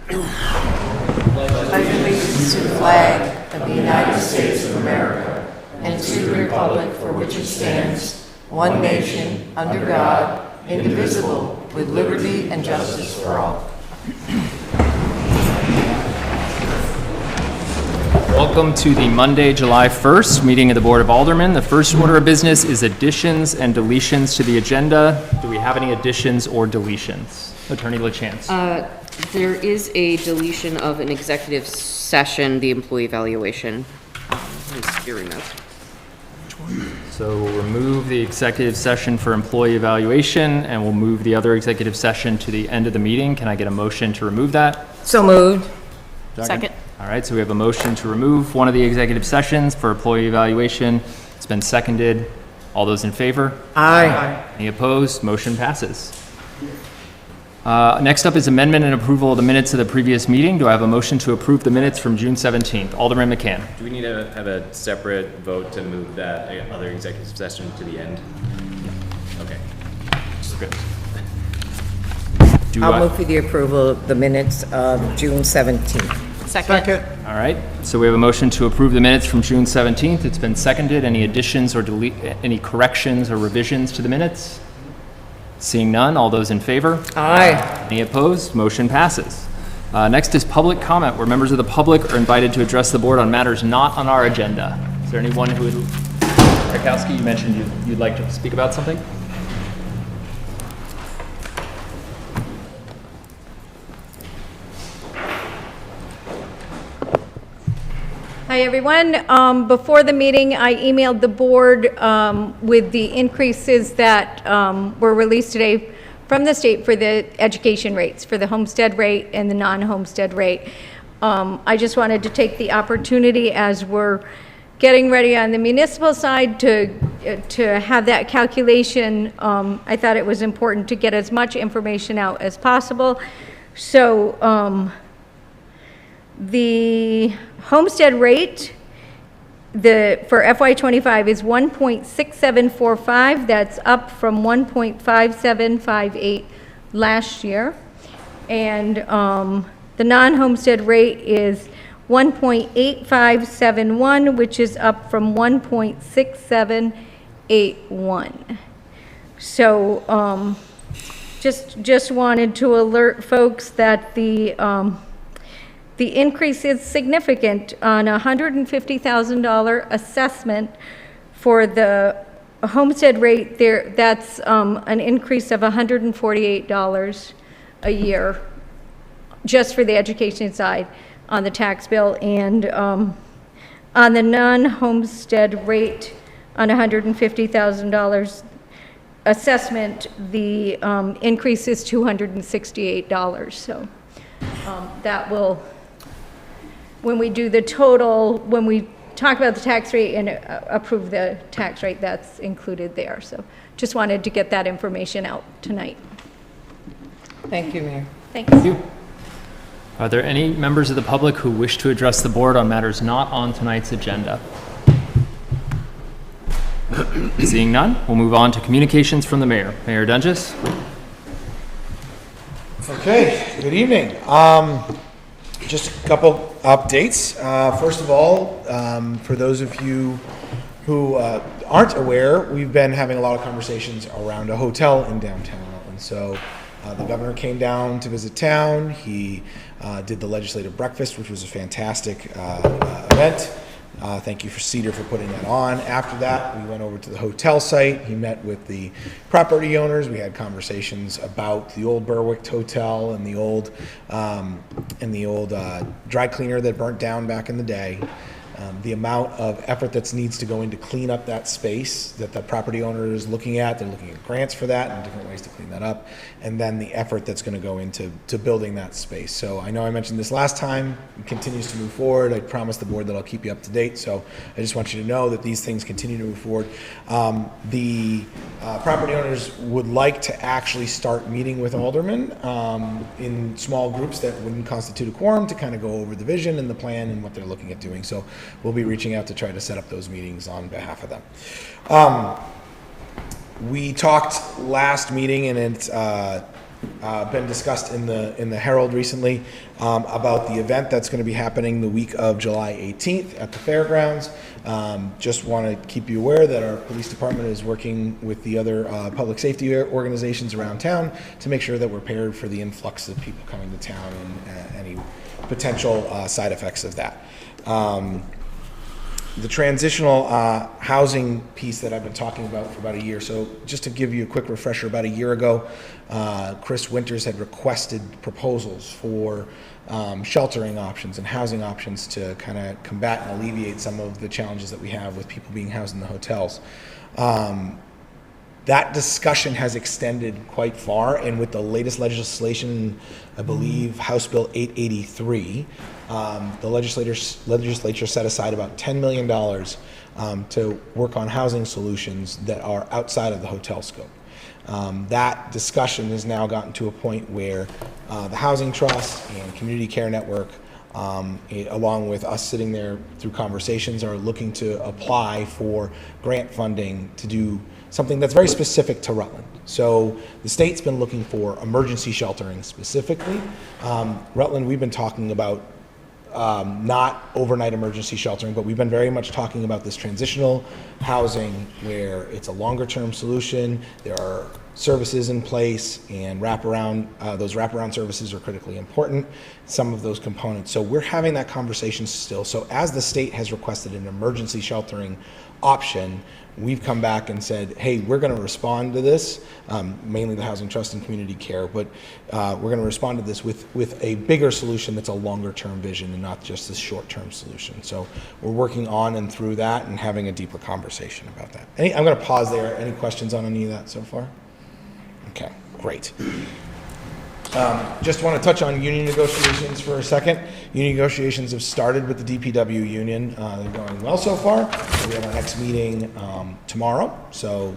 pledge allegiance to the flag of the United States of America and to the republic for which it stands, one nation, under God, indivisible, with liberty and justice for all. Welcome to the Monday, July 1st meeting of the Board of Aldermen. The first order of business is additions and deletions to the agenda. Do we have any additions or deletions? Attorney LaChance. There is a deletion of an executive session, the employee evaluation. Who's hearing that? So we'll remove the executive session for employee evaluation, and we'll move the other executive session to the end of the meeting. Can I get a motion to remove that? So moved. Second. All right, so we have a motion to remove one of the executive sessions for employee evaluation. It's been seconded. All those in favor? Aye. Any opposed? Motion passes. Next up is amendment and approval of the minutes of the previous meeting. Do I have a motion to approve the minutes from June 17th? Alderman McCann. Do we need to have a separate vote to move that other executive session to the end? Okay. Good. I'll move for the approval of the minutes of June 17th. Second. All right, so we have a motion to approve the minutes from June 17th. It's been seconded. Any additions or any corrections or revisions to the minutes? Seeing none, all those in favor? Aye. Any opposed? Motion passes. Next is public comment, where members of the public are invited to address the board on matters not on our agenda. Is there anyone who would... Rakowski, you mentioned you'd like to speak about something? Hi, everyone. Before the meeting, I emailed the board with the increases that were released today from the state for the education rates, for the homestead rate and the non-homestead rate. I just wanted to take the opportunity as we're getting ready on the municipal side to have that calculation. I thought it was important to get as much information out as possible. So the homestead rate for FY25 is 1.6745. That's up from 1.5758 last year. And the non-homestead rate is 1.8571, which is up from 1.6781. So just wanted to alert folks that the increase is significant on a $150,000 assessment for the homestead rate. That's an increase of $148 a year just for the education side on the tax bill. And on the non-homestead rate on $150,000 assessment, the increase is $268. So that will... When we do the total, when we talk about the tax rate and approve the tax rate, that's included there. So just wanted to get that information out tonight. Thank you, Mayor. Thanks. Thank you. Are there any members of the public who wish to address the board on matters not on tonight's agenda? Seeing none, we'll move on to communications from the mayor. Mayor Dunges. Okay, good evening. Just a couple updates. First of all, for those of you who aren't aware, we've been having a lot of conversations around a hotel in downtown Rutland. So the governor came down to visit town. He did the legislative breakfast, which was a fantastic event. Thank you for Cedar for putting that on. After that, we went over to the hotel site. He met with the property owners. We had conversations about the old Berwick Hotel and the old dry cleaner that burnt down back in the day. The amount of effort that needs to go in to clean up that space that the property owner is looking at. They're looking at grants for that and different ways to clean that up. And then the effort that's going to go into building that space. So I know I mentioned this last time. It continues to move forward. I promised the board that I'll keep you up to date. So I just want you to know that these things continue to move forward. The property owners would like to actually start meeting with aldermen in small groups that wouldn't constitute a quorum to kind of go over the vision and the plan and what they're looking at doing. So we'll be reaching out to try to set up those meetings on behalf of them. We talked last meeting, and it's been discussed in the Herald recently about the event that's going to be happening the week of July 18th at the fairgrounds. Just want to keep you aware that our police department is working with the other public safety organizations around town to make sure that we're prepared for the influx of people coming to town and any potential side effects of that. The transitional housing piece that I've been talking about for about a year. So just to give you a quick refresher, about a year ago, Chris Winters had requested proposals for sheltering options and housing options to kind of combat and alleviate some of the challenges that we have with people being housed in the hotels. That discussion has extended quite far, and with the latest legislation, I believe House Bill 883, the legislature set aside about $10 million to work on housing solutions that are outside of the hotel scope. That discussion has now gotten to a point where the Housing Trust and Community Care Network, along with us sitting there through conversations, are looking to apply for grant funding to do something that's very specific to Rutland. So the state's been looking for emergency sheltering specifically. Rutland, we've been talking about not overnight emergency sheltering, but we've been very much talking about this transitional housing where it's a longer term solution. There are services in place, and those wraparound services are critically important, some of those components. So we're having that conversation still. So as the state has requested an emergency sheltering option, we've come back and said, hey, we're going to respond to this, mainly the Housing Trust and Community Care, but we're going to respond to this with a bigger solution that's a longer term vision and not just this short term solution. So we're working on and through that and having a deeper conversation about that. I'm going to pause there. Any questions on any of that so far? Okay, great. Just want to touch on union negotiations for a second. Union negotiations have started with the DPW union. They're going well so far. We have our next meeting tomorrow, so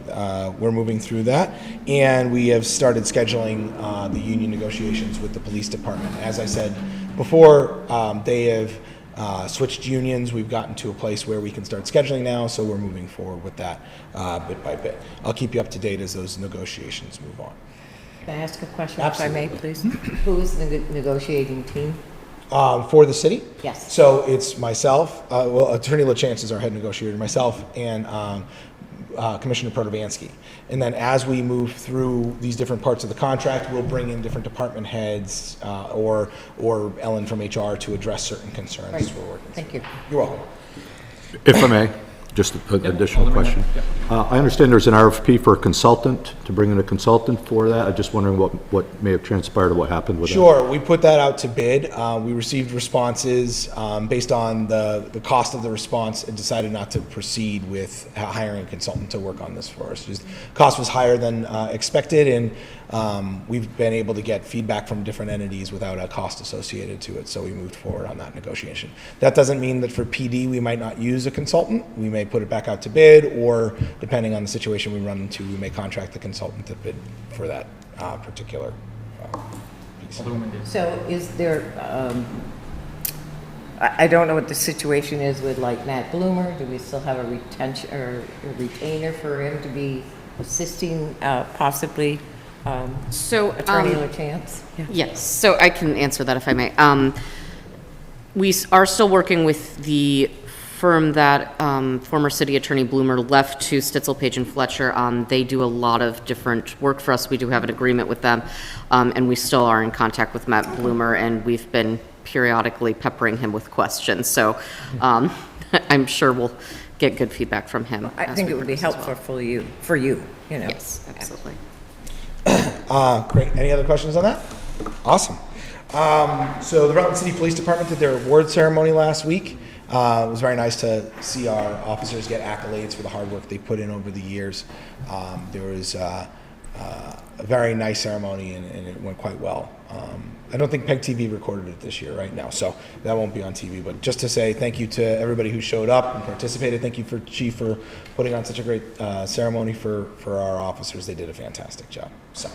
we're moving through that. And we have started scheduling the union negotiations with the police department. As I said before, they have switched unions. We've gotten to a place where we can start scheduling now, so we're moving forward with that bit by bit. I'll keep you up to date as those negotiations move on. Can I ask a question, Absolutely. if I may, please? Who is the negotiating team? For the city? Yes. So it's myself, Attorney LaChance is our head negotiator, myself, and Commissioner Protovansky. And then as we move through these different parts of the contract, we'll bring in different department heads or Ellen from HR to address certain concerns Right. we're working through. Thank you. You're welcome. If I may, just an additional question. I understand there's an RFP for a consultant, to bring in a consultant for that. I'm just wondering what may have transpired or what happened with that. Sure, we put that out to bid. We received responses based on the cost of the response and decided not to proceed with hiring a consultant to work on this for us. Just cost was higher than expected, and we've been able to get feedback from different entities without a cost associated to it, so we moved forward on that negotiation. That doesn't mean that for PD we might not use a consultant. We may put it back out to bid, or depending on the situation we run into, we may contract the consultant to bid for that particular piece. So is there, I don't know what the situation is with like Matt Bloomer. Do we still have a retention or a retainer for him to be assisting possibly Attorney LaChance? Yes, so I can answer that if I may. We are still working with the firm that former City Attorney Bloomer left to Stitzel, Page and Fletcher. They do a lot of different work for us. We do have an agreement with them, and we still are in contact with Matt Bloomer, and we've been periodically peppering him with questions. So I'm sure we'll get good feedback from him. I think it would be helpful for you, you know. Yes, absolutely. Great. Any other questions on that? Awesome. So the Rutland City Police Department did their award ceremony last week. It was very nice to see our officers get accolades for the hard work they put in over the years. There was a very nice ceremony, and it went quite well. I don't think PEG TV recorded it this year, right now, so that won't be on TV. But just to say thank you to everybody who showed up and participated. Thank you for Chief for putting on such a great ceremony for our officers. They did a fantastic job. So,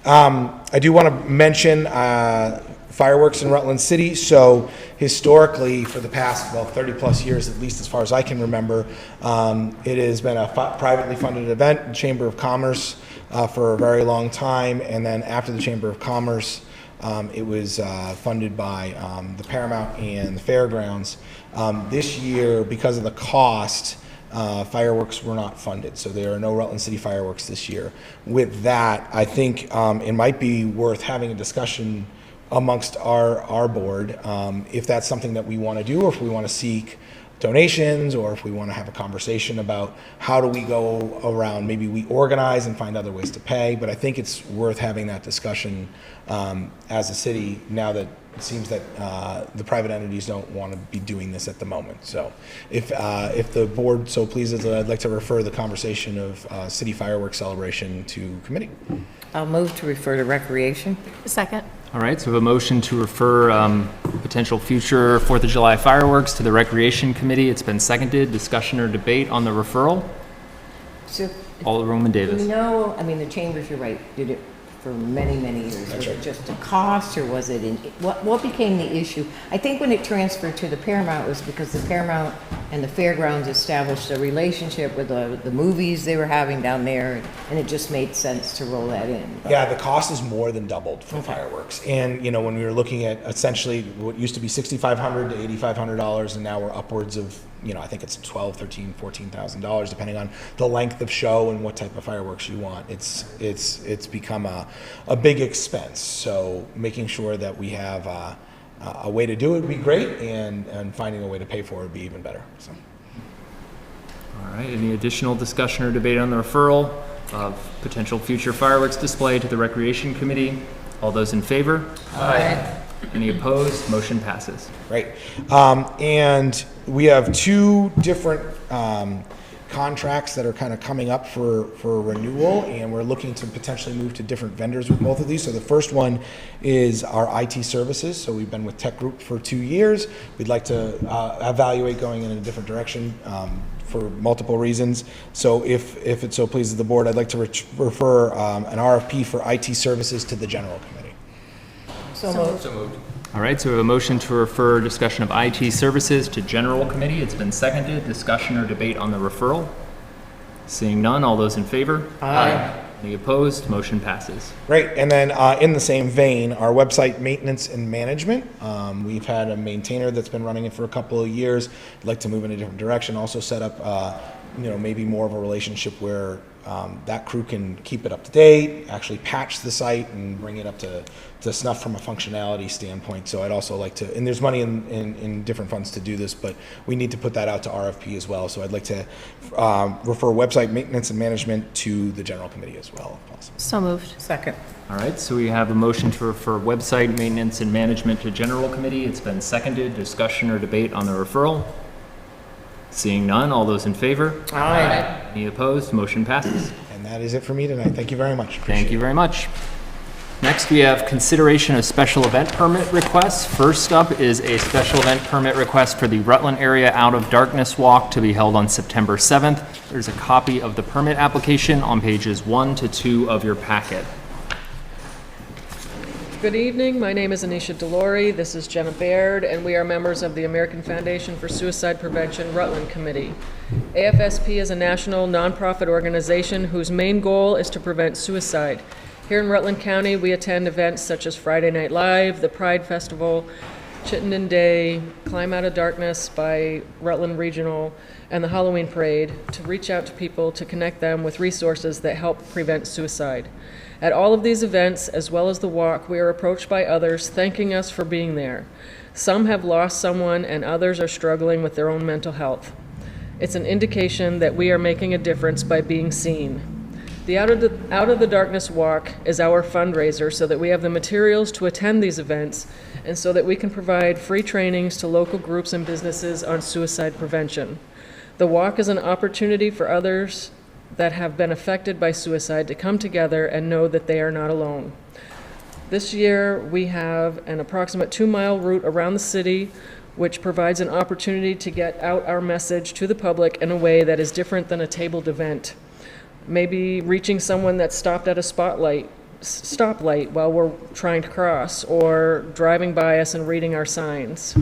I do want to mention fireworks in Rutland City. So historically, for the past, 30-plus years, at least as far as I can remember, it has been a privately funded event, the Chamber of Commerce, for a very long time. And then after the Chamber of Commerce, it was funded by the Paramount and the Fairgrounds. This year, because of the cost, fireworks were not funded, so there are no Rutland City fireworks this year. With that, I think it might be worth having a discussion amongst our board, if that's something that we want to do, or if we want to seek donations, or if we want to have a conversation about how do we go around, maybe we organize and find other ways to pay, but I think it's worth having that discussion as a city, now that it seems that the private entities don't want to be doing this at the moment. So if the board so pleases, I'd like to refer the conversation of city fireworks celebration to committee. I'll move to refer to recreation. Second. All right, so we have a motion to refer potential future 4th of July fireworks to the Recreation Committee. It's been seconded. Discussion or debate on the referral? So, Alderwoman do we Davis. know, I mean, the chambers, you're right, did it for many, many years. Was it just a cost, or was it, what became the issue? I think when it transferred to the Paramount was because the Paramount and the Fairgrounds established a relationship with the movies they were having down there, and it just made sense to roll that in. Yeah, the cost is more than doubled for fireworks. And, when we were looking at essentially what used to be $6,500 to $8,500, and now we're upwards of, I think it's $12,000, $13,000, $14,000, depending on the length of show and what type of fireworks you want. It's become a big expense. So making sure that we have a way to do it would be great, and finding a way to pay for it would be even better. So. All right, any additional discussion or debate on the referral of potential future fireworks display to the Recreation Committee? All those in favor? Aye. Any opposed? Motion passes. Great. And we have two different contracts that are kind of coming up for renewal, and we're looking to potentially move to different vendors with both of these. So the first one is our IT services. So we've been with Tech Group for 2 years. We'd like to evaluate going in a different direction for multiple reasons. So if it so pleases the board, I'd like to refer an RFP for IT services to the General Committee. So moved. All right, so we have a motion to refer discussion of IT services to General Committee. It's been seconded. Discussion or debate on the referral? Seeing none, all those in favor? Aye. Any opposed? Motion passes. Great. And then in the same vein, our website maintenance and management. We've had a maintainer that's been running it for a couple of years. I'd like to move in a different direction. Also set up, maybe more of a relationship where that crew can keep it up to date, actually patch the site and bring it up to snuff from a functionality standpoint. So I'd also like to, and there's money in different funds to do this, but we need to put that out to RFP as well. So I'd like to refer website maintenance and management to the General Committee as well, if possible. So moved. Second. All right, so we have a motion to refer website maintenance and management to General Committee. It's been seconded. Discussion or debate on the referral? Seeing none, all those in favor? Aye. Any opposed? Motion passes. And that is it for me tonight. Thank you very much. Thank you very much. Next, we have consideration of special event permit requests. First up is a special event permit request for the Rutland Area Out of Darkness Walk to be held on September 7th. There's a copy of the permit application on pages 1 to 2 of your packet. Good evening. My name is Anisha Delory. This is Jenna Baird, and we are members of the American Foundation for Suicide Prevention Rutland Committee. AFSP is a national nonprofit organization whose main goal is to prevent suicide. Here in Rutland County, we attend events such as Friday Night Live, the Pride Festival, Chittenden Day, Climb Out of Darkness by Rutland Regional, and the Halloween Parade to reach out to people to connect them with resources that help prevent suicide. At all of these events, as well as the walk, we are approached by others thanking us for being there. Some have lost someone, and others are struggling with their own mental health. It's an indication that we are making a difference by being seen. The Out of the Darkness Walk is our fundraiser so that we have the materials to attend these events and so that we can provide free trainings to local groups and businesses on suicide prevention. The walk is an opportunity for others that have been affected by suicide to come together and know that they are not alone. This year, we have an approximate 2-mile route around the city, which provides an opportunity to get out our message to the public in a way that is different than a tabled event. Maybe reaching someone that stopped at a spotlight stoplight while we're trying to cross, or driving by us and reading our signs.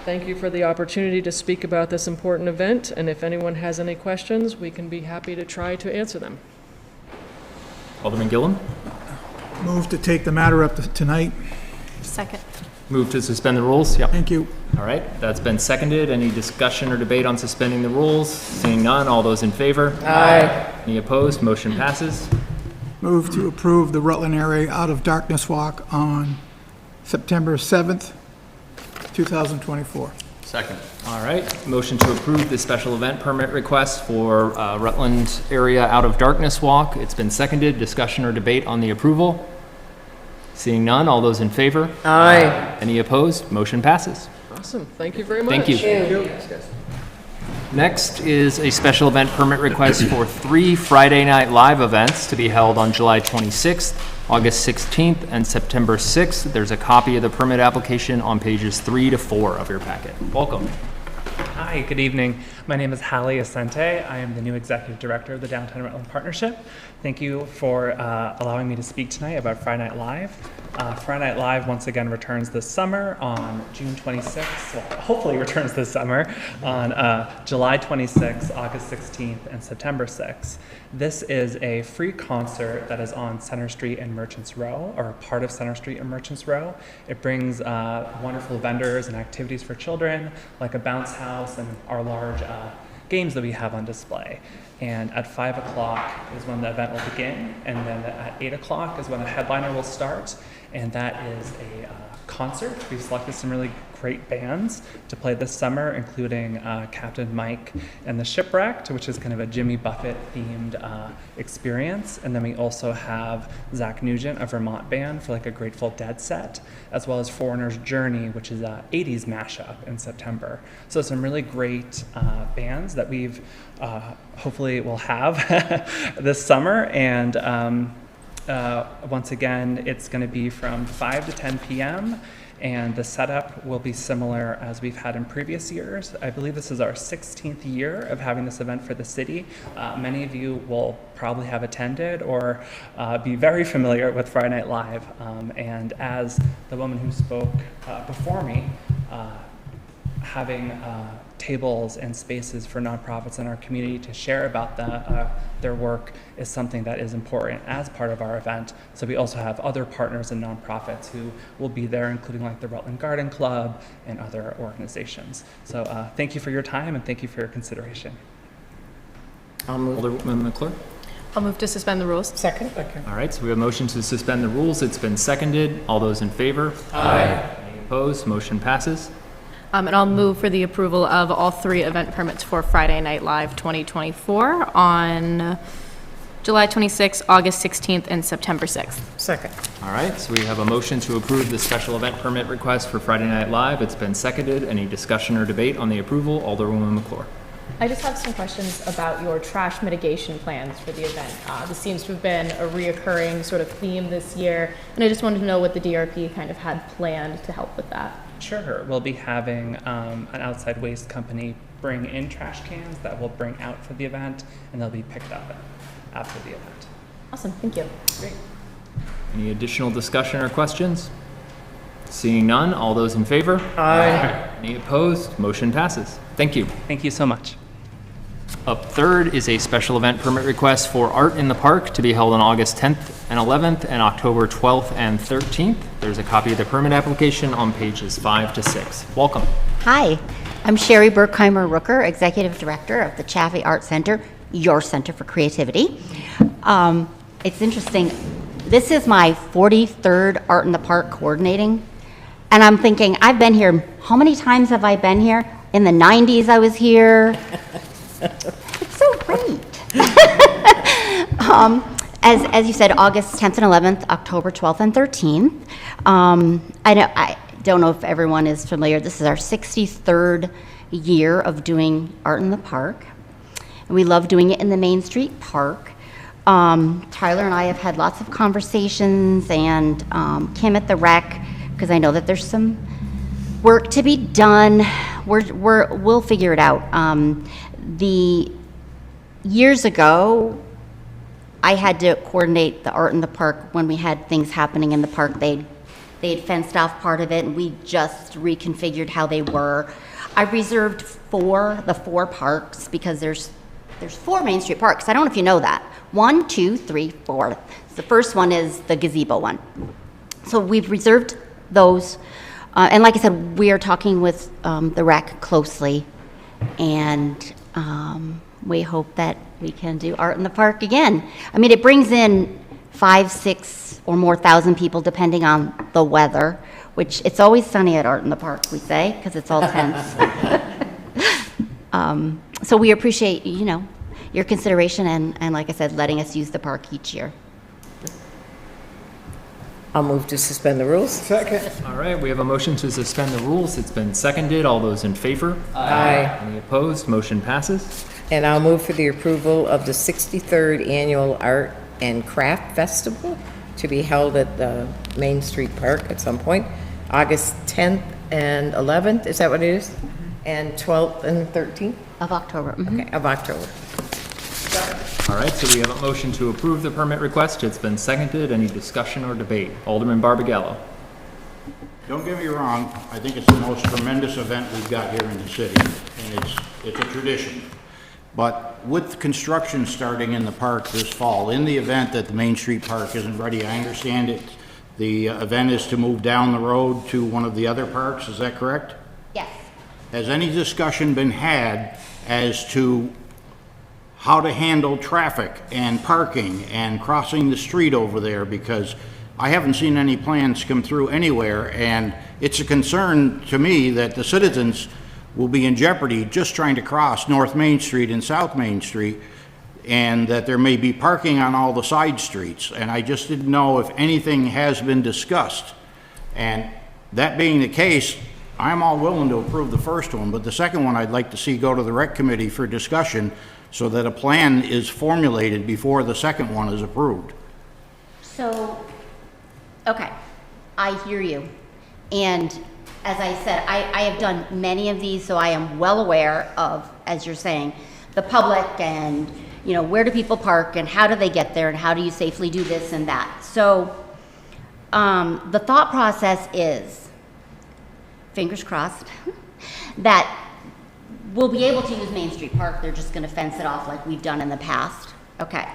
Thank you for the opportunity to speak about this important event, and if anyone has any questions, we can be happy to try to answer them. Alderman Gillum? Move to take the matter up tonight. Second. Move to suspend the rules? Yep. Thank you. All right, that's been seconded. Any discussion or debate on suspending the rules? Seeing none, all those in favor? Aye. Any opposed? Motion passes. Move to approve the Rutland area Out of Darkness Walk on September 7th, 2024. Second. All right, motion to approve the special event permit request for Rutland area Out of Darkness Walk. It's been seconded. Discussion or debate on the approval? Seeing none, all those in favor? Aye. Any opposed? Motion passes. Awesome, thank you very much. Thank you. Next is a special event permit request for 3 Friday Night Live events to be held on July 26th, August 16th, and September 6th. There's a copy of the permit application on pages 3 to 4 of your packet. Welcome. Hi, good evening. My name is Hallie Asante. I am the new Executive Director of the Downtown Rutland Partnership. Thank you for allowing me to speak tonight about Friday Night Live. Friday Night Live once again returns this summer on June 26th. Well, hopefully returns this summer on July 26th, August 16th, and September 6th. This is a free concert that is on Center Street and Merchants Row, or a part of Center Street and Merchants Row. It brings wonderful vendors and activities for children, like a bounce house and our large games that we have on display. And at 5 o'clock is when the event will begin, and then at 8 o'clock is when a headliner will start, and that is a concert. We've selected some really great bands to play this summer, including Captain Mike and the Shipwrecked, which is kind of a Jimmy Buffett themed experience. And then we also have Zach Nugent, a Vermont band, for like a Grateful Dead set, as well as Foreigner's Journey, which is a 80s mashup in September. So some really great bands that we've hopefully will have this summer. And once again, it's going to be from 5 to 10 p.m. and the setup will be similar as we've had in previous years. I believe this is our 16th year of having this event for the city. Many of you will probably have attended or be very familiar with Friday Night Live. And as the woman who spoke before me, having tables and spaces for nonprofits in our community to share about their work is something that is important as part of our event. So we also have other partners and nonprofits who will be there, including like the Rutland Garden Club and other organizations. So thank you for your time and thank you for your consideration. Alderman McClure? I'll move to suspend the rules. Second. All right, so we have a motion to suspend the rules. It's been seconded. All those in favor? Aye. Any opposed? Motion passes. And I'll move for the approval of all 3 event permits for Friday Night Live 2024 on July 26th, August 16th, and September 6th. Second. All right, so we have a motion to approve the special event permit request for Friday Night Live. It's been seconded. Any discussion or debate on the approval? Alderwoman McClure. I just have some questions about your trash mitigation plans for the event. This seems to have been a reoccurring sort of theme this year, and I just wanted to know what the DRP kind of had planned to help with that. Sure, we'll be having an outside waste company bring in trash cans that we'll bring out for the event, and they'll be picked up after the event. Awesome, thank you. Great. Any additional discussion or questions? Seeing none, all those in favor? Aye. Any opposed? Motion passes. Thank you. Thank you so much. Up third is a special event permit request for Art in the Park to be held on August 10th and 11th and October 12th and 13th. There's a copy of the permit application on pages 5 to 6. Welcome. Hi, I'm Sherry Burkheimer-Rooker, Executive Director of the Chaffee Art Center, your Center for Creativity. It's interesting, this is my 43rd Art in the Park coordinating, and I'm thinking, I've been here, how many times have I been here? In the 90s I was here. It's so great. As you said, August 10th and 11th, October 12th and 13th. I don't know if everyone is familiar. This is our 63rd year of doing Art in the Park. And we love doing it in the Main Street Park. Tyler and I have had lots of conversations, and Kim at the Rec, because I know that there's some work to be done. We'll figure it out. Years ago, I had to coordinate the art in the park when we had things happening in the park. They had fenced off part of it, and we just reconfigured how they were. I reserved the four parks, because there's 4 Main Street parks. I don't know if you know that. 1, 2, 3, 4. The first one is the gazebo one. So we've reserved those. And like I said, we are talking with the rec closely, and we hope that we can do art in the park again. I mean, it brings in 5, 6 or more thousand people, depending on the weather, which it's always sunny at Art in the Park, we say, because it's all tents. So we appreciate, your consideration and like I said, letting us use the park each year. I'll move to suspend the rules. Second. All right, we have a motion to suspend the rules. It's been seconded. All those in favor? Aye. Any opposed? Motion passes. And I'll move for the approval of the 63rd Annual Art and Craft Festival to be held at the Main Street Park at some point, August 10th and 11th, is that what it is? And 12th and 13th? Of October. Mhm. Okay, of October. All right, so we have a motion to approve the permit request. It's been seconded. Any discussion or debate? Alderman Barbagallo. Don't get me wrong, I think it's the most tremendous event we've got here in the city, and it's a tradition. But with construction starting in the park this fall, in the event that the Main Street Park isn't ready, I understand it, the event is to move down the road to one of the other parks, is that correct? Yes. Has any discussion been had as to how to handle traffic and parking and crossing the street over there? Because I haven't seen any plans come through anywhere, and it's a concern to me that the citizens will be in jeopardy just trying to cross North Main Street and South Main Street, and that there may be parking on all the side streets. And I just didn't know if anything has been discussed. And that being the case, I'm all willing to approve the first one, but the second one I'd like to see go to the rec committee for discussion so that a plan is formulated before the second one is approved. So, okay, I hear you. And as I said, I have done many of these, so I am well aware of, as you're saying, the public and, where do people park and how do they get there and how do you safely do this and that. So, the thought process is, fingers crossed, that we'll be able to use Main Street Park. They're just going to fence it off like we've done in the past. Okay.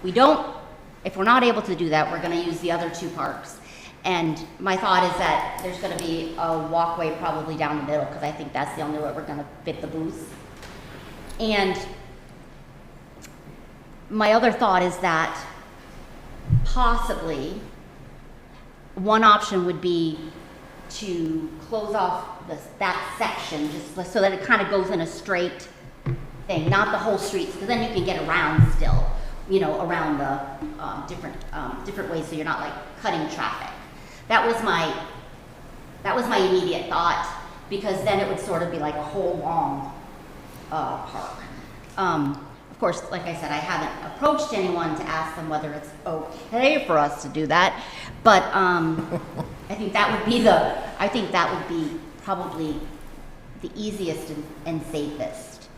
If we're not able to do that, we're going to use the other 2 parks. And my thought is that there's going to be a walkway probably down the middle, because I think that's the only way we're going to fit the booths. And my other thought is that possibly one option would be to close off that section just so that it kind of goes in a straight thing, not the whole street, because then you can get around still, around the different ways, so you're not like cutting traffic. That was my immediate thought, because then it would sort of be like a whole long park. Of course, like I said, I haven't approached anyone to ask them whether it's okay for us to do that, but I think that would be probably the easiest and safest.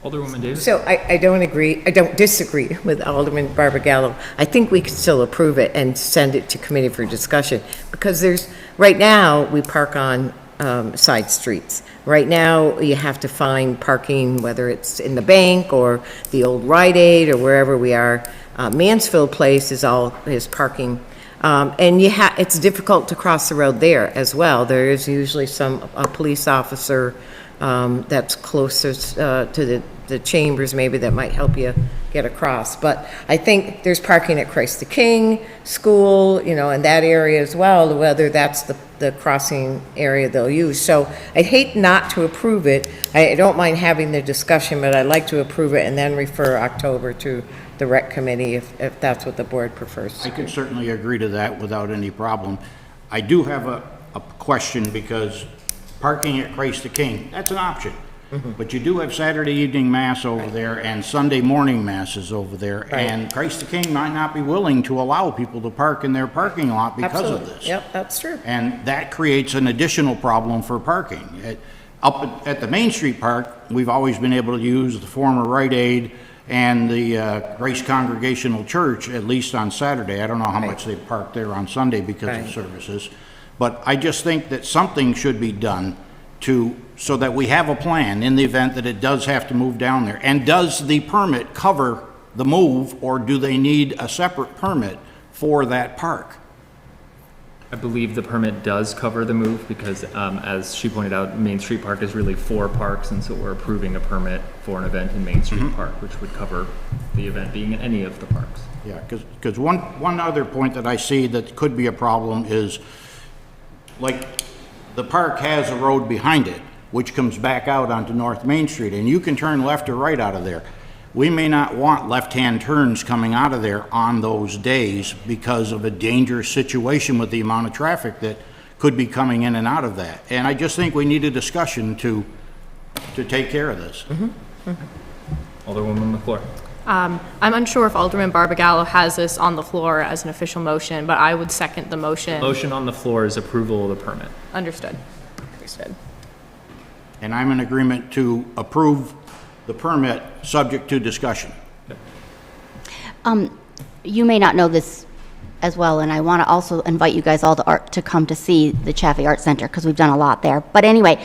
Alderwoman Davis. So I don't disagree with Alderman Barbagallo. I think we could still approve it and send it to committee for discussion, because right now, we park on side streets. Right now, you have to find parking, whether it's in the bank or the old Rite Aid or wherever we are. Mansfield Place is parking. And it's difficult to cross the road there as well. There is usually a police officer that's closest to the chambers maybe that might help you get across. But I think there's parking at Christ the King School, in that area as well, whether that's the crossing area they'll use. So I'd hate not to approve it. I don't mind having the discussion, but I'd like to approve it and then refer October to the rec committee if that's what the board prefers. I could certainly agree to that without any problem. I do have a question, because parking at Christ the King, that's an option. Mm-hmm. But you do have Saturday evening mass over there and Sunday morning masses over there. Right. And Christ the King might not be willing to allow people to park in their parking lot because of this. Yep, that's true. And that creates an additional problem for parking. Up at the Main Street Park, we've always been able to use the former Rite Aid and the Grace Congregational Church, at least on Saturday. I don't know how much they park there on Sunday because of services. But I just think that something should be done so that we have a plan in the event that it does have to move down there. And does the permit cover the move, or do they need a separate permit for that park? I believe the permit does cover the move because, as she pointed out, Main Street Park is really 4 parks, and so we're approving a permit for an event in Main Street Park, which would cover the event being in any of the parks. Yeah, because one other point that I see that could be a problem is, like, the park has a road behind it, which comes back out onto North Main Street, and you can turn left or right out of there. We may not want left-hand turns coming out of there on those days because of a dangerous situation with the amount of traffic that could be coming in and out of that. And I just think we need a discussion to take care of this. Alderwoman McClure. I'm unsure if Alderman Barbagallo has this on the floor as an official motion, but I would second the motion. Motion on the floor is approval of the permit. Understood. Understood. And I'm in agreement to approve the permit, subject to discussion. You may not know this as well, and I want to also invite you guys all to come to see the Chaffee Art Center, because we've done a lot there. But anyway,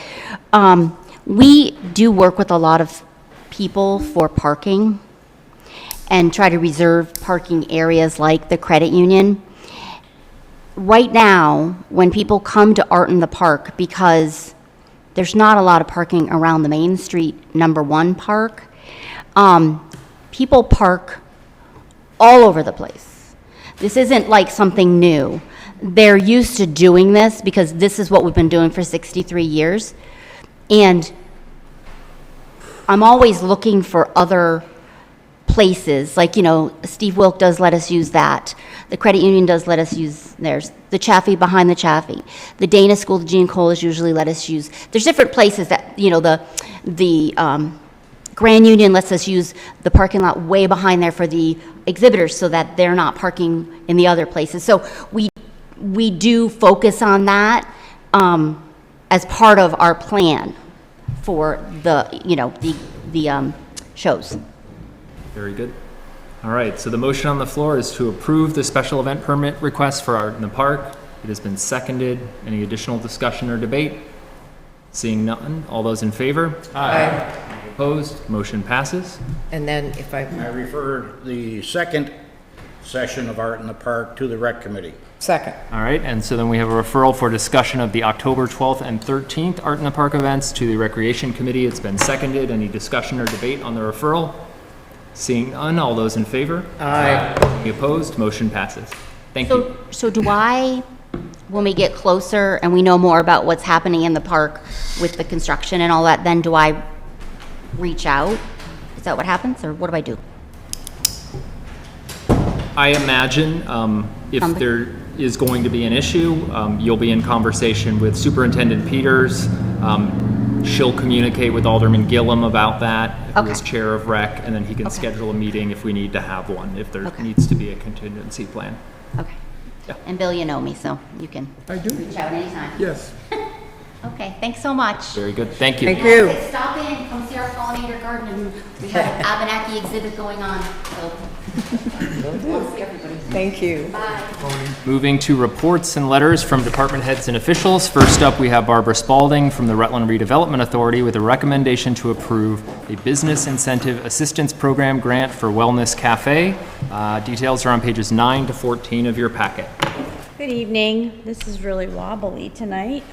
we do work with a lot of people for parking and try to reserve parking areas like the credit union. Right now, when people come to Art in the Park, because there's not a lot of parking around the Main Street #1 park, people park all over the place. This isn't like something new. They're used to doing this because this is what we've been doing for 63 years. And I'm always looking for other places, like, you know, Steve Wilk does let us use that. The credit union does let us use theirs. The Chaffee behind the Chaffee. The Dana School, the Gene Colas usually let us use. There's different places that, you know, the Grand Union lets us use the parking lot way behind there for the exhibitors so that they're not parking in the other places. So we do focus on that as part of our plan for the, you know, the shows. Very good. All right, so the motion on the floor is to approve the special event permit request for Art in the Park. It has been seconded. Any additional discussion or debate? Seeing none, all those in favor? Aye. Opposed? Motion passes. And then if I, I refer the second session of Art in the Park to the Rec Committee. second. All right, and so then we have a referral for discussion of the October 12th and 13th Art in the Park events to the Recreation Committee. It's been seconded. Any discussion or debate on the referral? Seeing none, all those in favor? Aye. Any opposed? Motion passes. Thank you. So do I, when we get closer and we know more about what's happening in the park with the construction and all that, then do I reach out? Is that what happens, or what do I do? I imagine if there is going to be an issue, you'll be in conversation with Superintendent Peters. She'll communicate with Alderman Gillum about that, who is chair of rec, and then he can schedule a meeting if we need to have one, if there needs to be a contingency plan. Okay. Yeah. And Bill, you know me, so you can reach out anytime. Yes. Okay, thanks so much. Very good. Thank you. Thank you. Stop in, come see our pollinator garden, and we have an Abenaki exhibit going on, so. We'll see everybody. Thank you. Bye. Moving to reports and letters from department heads and officials. First up, we have Barbara Spaulding from the Rutland Redevelopment Authority with a recommendation to approve a Business Incentive Assistance Program grant for Wellness Cafe. Details are on pages 9 to 14 of your packet. Good evening. This is really wobbly tonight.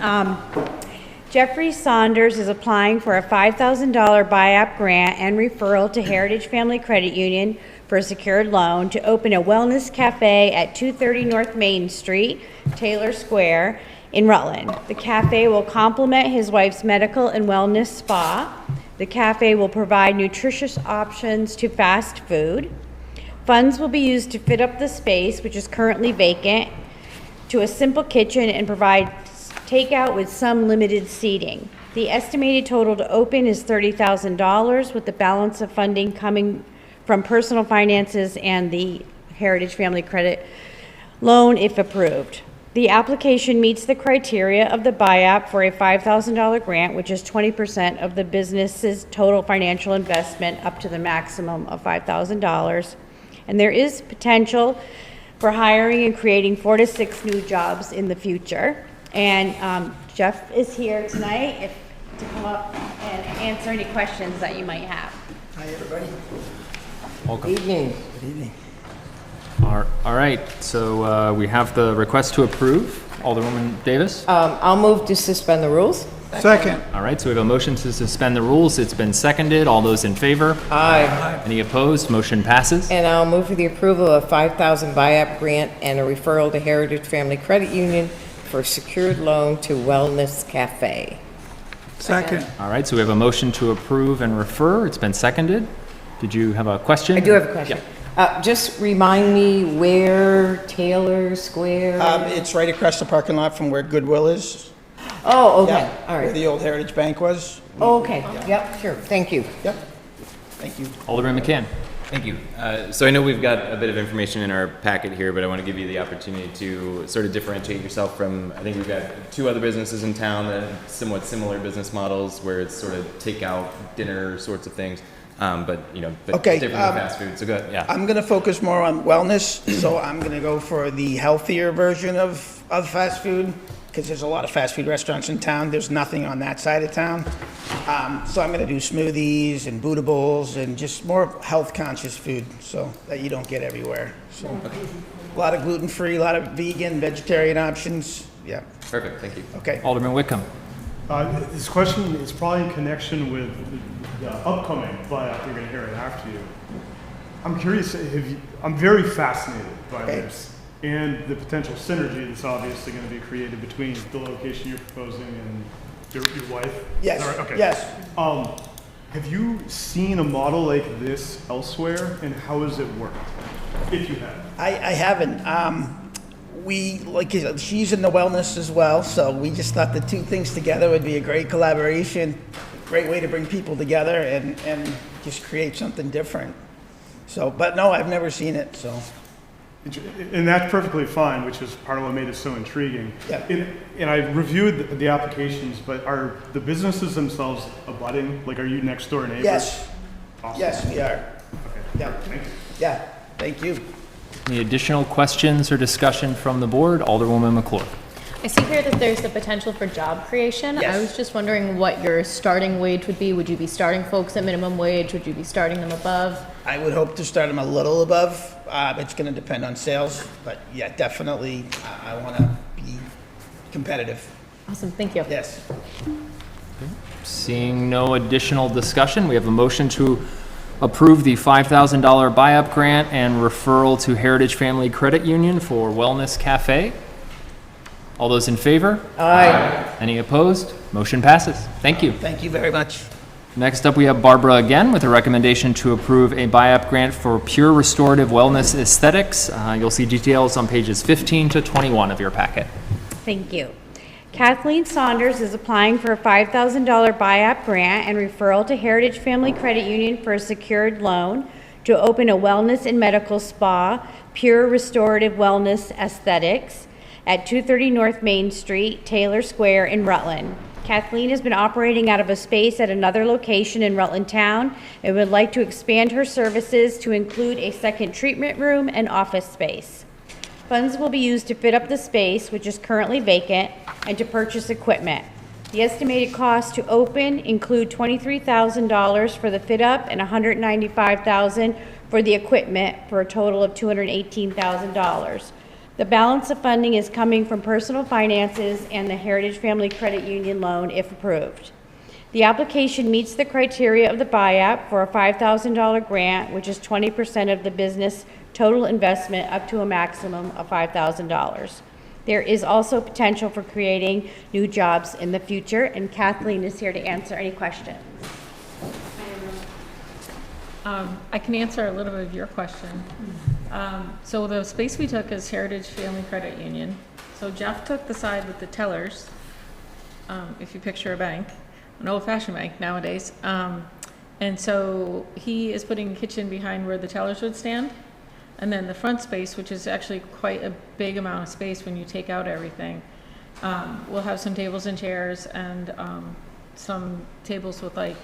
Jeffrey Saunders is applying for a $5,000 buy-up grant and referral to Heritage Family Credit Union for a secured loan to open a wellness cafe at 230 North Main Street, Taylor Square, in Rutland. The cafe will complement his wife's medical and wellness spa. The cafe will provide nutritious options to fast food. Funds will be used to fit up the space, which is currently vacant, to a simple kitchen and provide takeout with some limited seating. The estimated total to open is $30,000, with the balance of funding coming from personal finances and the Heritage Family Credit loan if approved. The application meets the criteria of the BIAP for a $5,000 grant, which is 20% of the business's total financial investment up to the maximum of $5,000. And there is potential for hiring and creating 4 to 6 new jobs in the future. And Jeff is here tonight to come up and answer any questions that you might have. Hi, everybody. Welcome. Good evening. Good evening. All right, so we have the request to approve. Alderwoman Davis? I'll move to suspend the rules. Second. All right, so we have a motion to suspend the rules. It's been seconded. All those in favor? Aye. Any opposed? Motion passes. And I'll move for the approval of a $5,000 buy-up grant and a referral to Heritage Family Credit Union for a secured loan to Wellness Cafe. Second. All right, so we have a motion to approve and refer. It's been seconded. Did you have a question? I do have a question. Just remind me where Taylor Square? It's right across the parking lot from where Goodwill is. Oh, okay, Yeah, all where right. the old Heritage Bank was. Oh, okay, yep, sure, thank you. Yep. Thank you. Alderman McCann? Thank you. So I know we've got a bit of information in our packet here, but I want to give you the opportunity to sort of differentiate yourself from, I think we've got 2 other businesses in town that have somewhat similar business models where it's sort of takeout, dinner sorts of things. But Okay, different than fast food. So go ahead, yeah. I'm going to focus more on wellness, so I'm going to go for the healthier version of fast food, because there's a lot of fast food restaurants in town. There's nothing on that side of town. So I'm going to do smoothies and bootables and just more health-conscious food, so that you don't get everywhere. So a lot of gluten-free, a lot of vegan, vegetarian options. Yeah. Perfect, thank you. Okay. Alderman Whitcomb? This question is probably in connection with the upcoming buyout you're going to hear it after you. I'm curious, I'm very fascinated by this and the potential synergy that's obviously going to be created between the location you're proposing and your wife. Yes. Is that right? Okay. Yes. Have you seen a model like this elsewhere, and how has it worked? If you have. I haven't. We, like, she's in the wellness as well, so we just thought the 2 things together would be a great collaboration, great way to bring people together and just create something different. So, but no, I've never seen it, so. And that's perfectly fine, which is part of what made it so intriguing. Yeah. And I reviewed the applications, but are the businesses themselves abutting? Like, are you next door neighbors? Yes. Awesome. Yes, we are. Okay. Yeah. Thank you. Yeah, thank you. Any additional questions or discussion from the board? Alderwoman McClure? I see here that there's the potential for job creation. Yes. I was just wondering what your starting wage would be. Would you be starting folks at minimum wage? Would you be starting them above? I would hope to start them a little above. It's going to depend on sales, but yeah, definitely, I want to be competitive. Awesome, thank you. Yes. Seeing no additional discussion, we have a motion to approve the $5,000 buy-up grant and referral to Heritage Family Credit Union for Wellness Cafe. All those in favor? Aye. Any opposed? Motion passes. Thank you. Thank you very much. Next up, we have Barbara again with a recommendation to approve a buy-up grant for Pure Restorative Wellness Aesthetics. You'll see details on pages 15 to 21 of your packet. Thank you. Kathleen Saunders is applying for a $5,000 buy-up grant and referral to Heritage Family Credit Union for a secured loan to open a wellness and medical spa, Pure Restorative Wellness Aesthetics, at 230 North Main Street, Taylor Square in Rutland. Kathleen has been operating out of a space at another location in Rutland Town and would like to expand her services to include a second treatment room and office space. Funds will be used to fit up the space, which is currently vacant, and to purchase equipment. The estimated costs to open include $23,000 for the fit-up and $195,000 for the equipment, for a total of $218,000. The balance of funding is coming from personal finances and the Heritage Family Credit Union loan, if approved. The application meets the criteria of the buy-up for a $5,000 grant, which is 20% of the business total investment up to a maximum of $5,000. There is also potential for creating new jobs in the future, and Kathleen is here to answer any questions. I can answer a little bit of your question. So the space we took is Heritage Family Credit Union. So Jeff took the side with the tellers, if you picture a bank, an old-fashioned bank nowadays. And so he is putting a kitchen behind where the tellers would stand. And then the front space, which is actually quite a big amount of space when you take out everything, we'll have some tables and chairs and some tables with like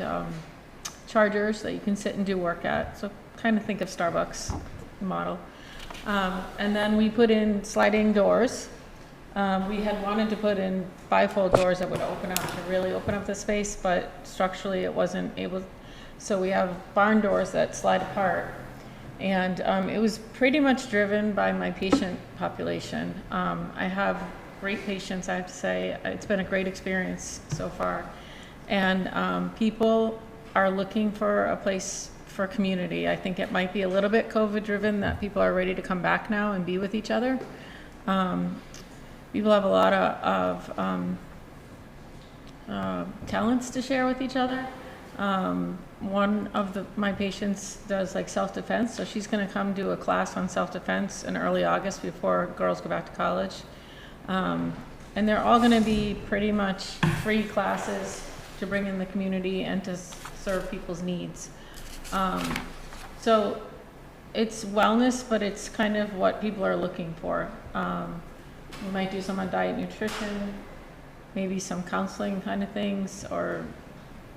chargers that you can sit and do work at. So kind of think of Starbucks model. And then we put in sliding doors. We had wanted to put in bifold doors that would open up to really open up the space, but structurally it wasn't able. So we have barn doors that slide apart. And it was pretty much driven by my patient population. I have great patients, I have to say. It's been a great experience so far. And people are looking for a place for community. I think it might be a little bit COVID driven that people are ready to come back now and be with each other. People have a lot of talents to share with each other. One of my patients does like self-defense, so she's going to come do a class on self-defense in early August before girls go back to college. And they're all going to be pretty much free classes to bring in the community and to serve people's needs. So it's wellness, but it's kind of what people are looking for. We might do some on diet, nutrition, maybe some counseling kind of things, or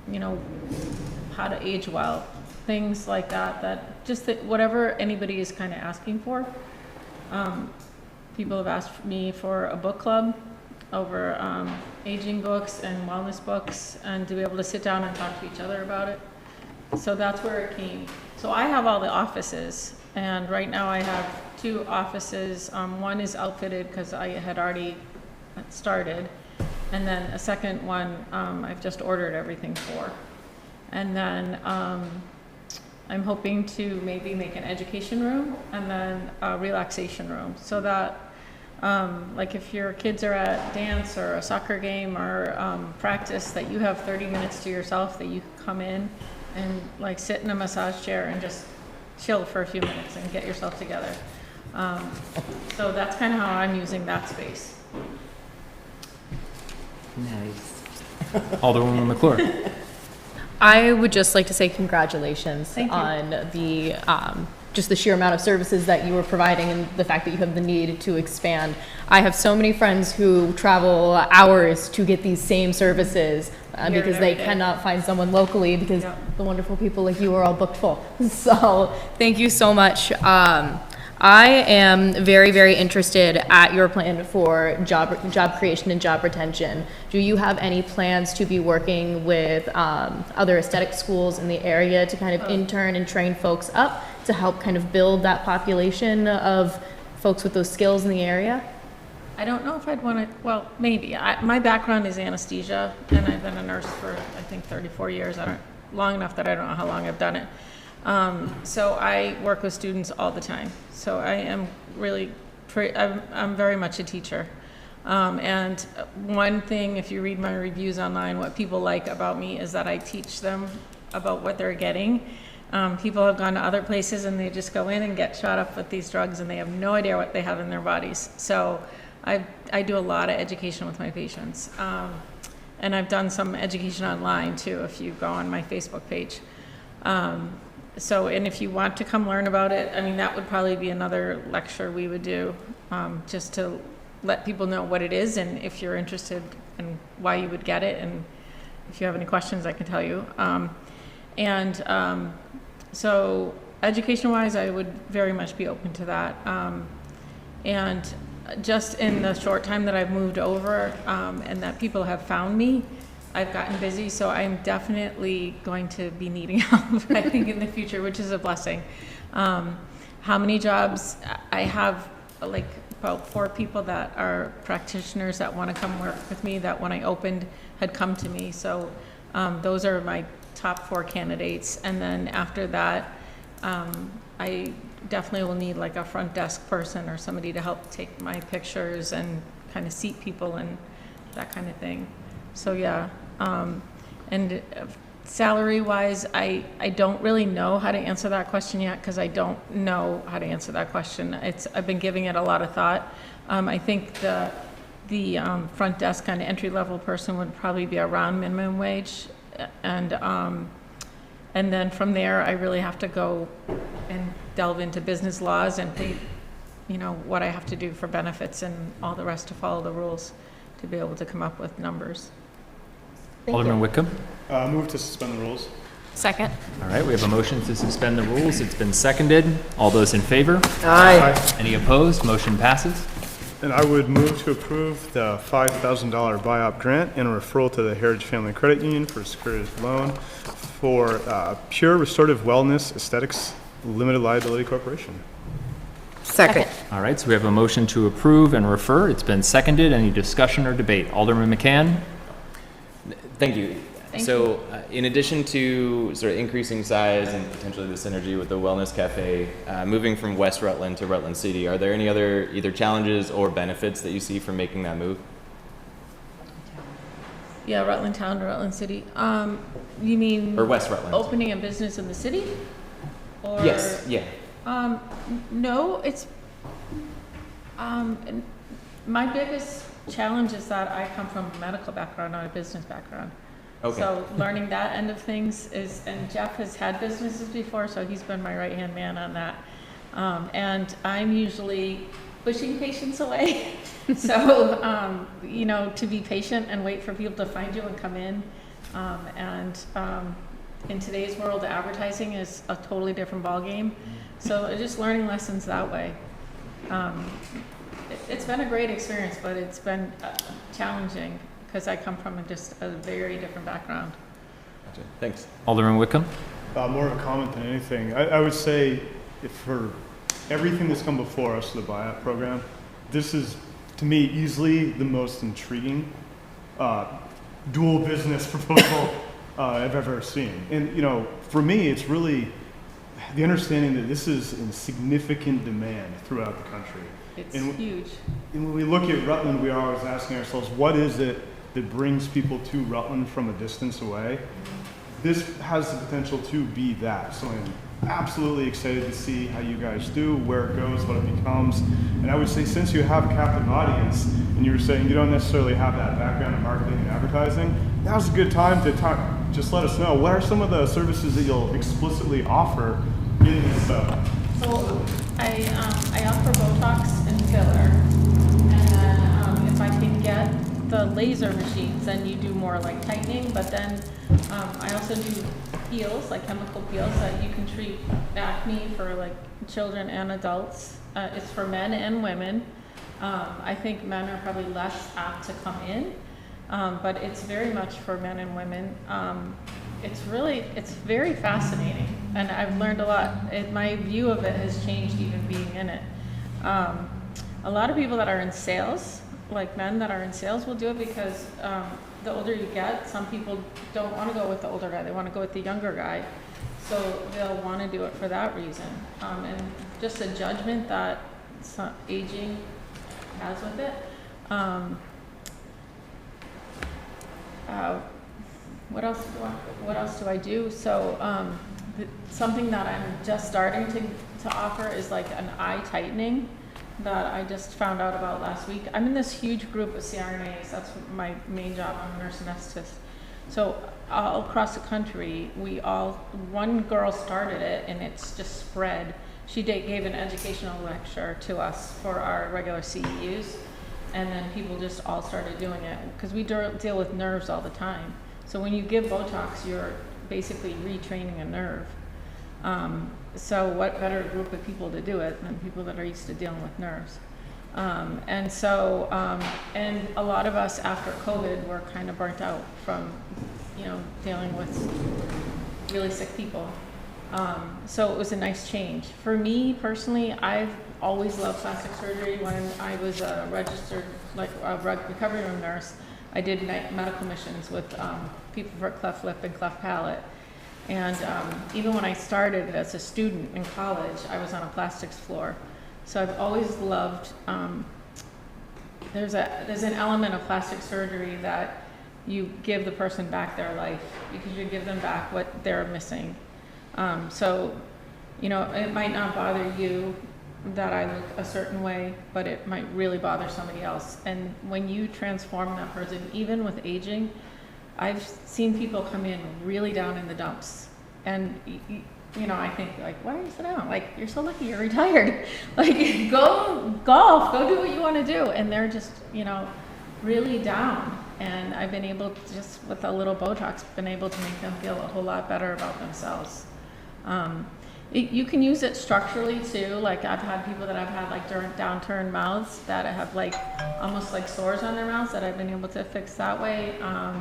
you know, how to age well, things like that, whatever anybody is kind of asking for. People have asked me for a book club over aging books and wellness books, and to be able to sit down and talk to each other about it. So that's where it came. So I have all the offices, and right now I have 2 offices. One is outfitted because I had already started. And then a second one, I've just ordered everything for. And then I'm hoping to maybe make an education room and then a relaxation room, so that like if your kids are at dance or a soccer game or practice, that you have 30 minutes to yourself, that you can come in and like sit in a massage chair and just chill for a few minutes and get yourself together. So that's kind of how I'm using that space. Nice. Alderwoman McClure. I would just like to say congratulations on the just the sheer amount of services that you were providing and the fact that you have the need to expand. I have so many friends who travel hours to get these same services because they cannot find someone locally because the wonderful people like you are all booked full. So thank you so much. I am very, very interested at your plan for job creation and job retention. Do you have any plans to be working with other aesthetic schools in the area to kind of intern and train folks up to help kind of build that population of folks with those skills in the area? I don't know if I'd want to, well, maybe. My background is anesthesia, and I've been a nurse for, I think, 34 years. Long enough that I don't know how long I've done it. So I work with students all the time. So I am really, I'm very much a teacher. And one thing, if you read my reviews online, what people like about me is that I teach them about what they're getting. People have gone to other places and they just go in and get shot up with these drugs and they have no idea what they have in their bodies. So I do a lot of education with my patients. And I've done some education online too, if you go on my Facebook page. And if you want to come learn about it, I mean, that would probably be another lecture we would do, just to let people know what it is and if you're interested and why you would get it. And if you have any questions, I can tell you. So education-wise, I would very much be open to that. And just in the short time that I've moved over and that people have found me, I've gotten busy, so I'm definitely going to be needing help, I think, in the future, which is a blessing. How many jobs? I have like about 4 people that are practitioners that want to come work with me that when I opened had come to me. So those are my top 4 candidates. And then after that, I definitely will need like a front desk person or somebody to help take my pictures and kind of seat people and that kind of thing. So yeah, and salary-wise, I don't really know how to answer that question yet because I don't know how to answer that question. I've been giving it a lot of thought. I think the front desk kind of entry-level person would probably be around minimum wage, and then from there I really have to go and delve into business laws and pay, you know, what I have to do for benefits and all the rest to follow the rules to be able to come up with numbers. Alderman Whitcomb. Move to suspend the rules. Second. All right, we have a motion to suspend the rules. It's been seconded. All those in favor? Aye. Any opposed? Motion passes. And I would move to approve the $5,000 buy-up grant and a referral to the Heritage Family Credit Union for a securitized loan for Pure Restorative Wellness Aesthetics Limited Liability Corporation. Second. All right, so we have a motion to approve and refer. It's been seconded. Any discussion or debate? Alderman McCann? Thank you. So, in addition to sort of increasing size and potentially the synergy with the Wellness Cafe, moving from West Rutland to Rutland City, are there any other either challenges or benefits that you see from making that move? Yeah, Rutland Town to Rutland City. You mean? Or West Rutland. Opening a business in the city? Or, Yes, yeah. No, it's, my biggest challenge is that I come from a medical background, not a business background. Okay. So learning that end of things is, and Jeff has had businesses before, so he's been my right-hand man on that. And I'm usually pushing patients away. So, you know, to be patient and wait for people to find you and come in. In today's world, advertising is a totally different ballgame. So just learning lessons that way. It's been a great experience, but it's been challenging because I come from just a very different background. Gotcha. Thanks. Alderman Whitcomb? More of a comment than anything. I would say if for everything that's come before us, the buyout program, this is, to me, easily the most intriguing dual business proposal I've ever seen. And, you know, for me, it's really the understanding that this is in significant demand throughout the country. It's huge. And when we look at Rutland, we are always asking ourselves, what is it that brings people to Rutland from a distance away? This has the potential to be that. So I'm absolutely excited to see how you guys do, where it goes, what it becomes. And I would say, since you have a captive audience, and you were saying you don't necessarily have that background in marketing and advertising, now's a good time to talk. Just let us know, what are some of the services that you'll explicitly offer in this stuff? So I offer Botox and filler, and then if I can get the laser machines, then you do more like tightening, but then I also do peels, like chemical peels that you can treat acne for like children and adults. It's for men and women. I think men are probably less apt to come in, but it's very much for men and women. It's very fascinating, and I've learned a lot. My view of it has changed even being in it. A lot of people that are in sales, like men that are in sales, will do it because the older you get, some people don't want to go with the older guy, they want to go with the younger guy. So they'll want to do it for that reason. And just a judgment that aging has with it. What else do I do? So something that I'm just starting to offer is like an eye tightening that I just found out about last week. I'm in this huge group of CRNAs. That's my main job. I'm a nurse anesthetist. So all across the country, one girl started it and it's just spread. She gave an educational lecture to us for our regular CEUs, and then people just all started doing it because we deal with nerves all the time. So when you give Botox, you're basically retraining a nerve. So what better group of people to do it than people that are used to dealing with nerves? And a lot of us after COVID were kind of burnt out from, dealing with really sick people. So it was a nice change. For me personally, I've always loved plastic surgery. When I was a registered, recovery room nurse, I did medical missions with people for cleft lip and cleft palate. And even when I started as a student in college, I was on a plastics floor. So I've always loved, there's an element of plastic surgery that you give the person back their life because you give them back what they're missing. It might not bother you that I look a certain way, but it might really bother somebody else. And when you transform that person, even with aging, I've seen people come in really down in the dumps, and I think like, why are you sitting down? Like, you're so lucky you're retired. Like, go golf, go do what you want to do. And they're just, really down. And I've been able to, just with a little Botox, been able to make them feel a whole lot better about themselves. You can use it structurally too. Like, I've had people that I've had like downturned mouths that have like almost like sores on their mouths that I've been able to fix that way. I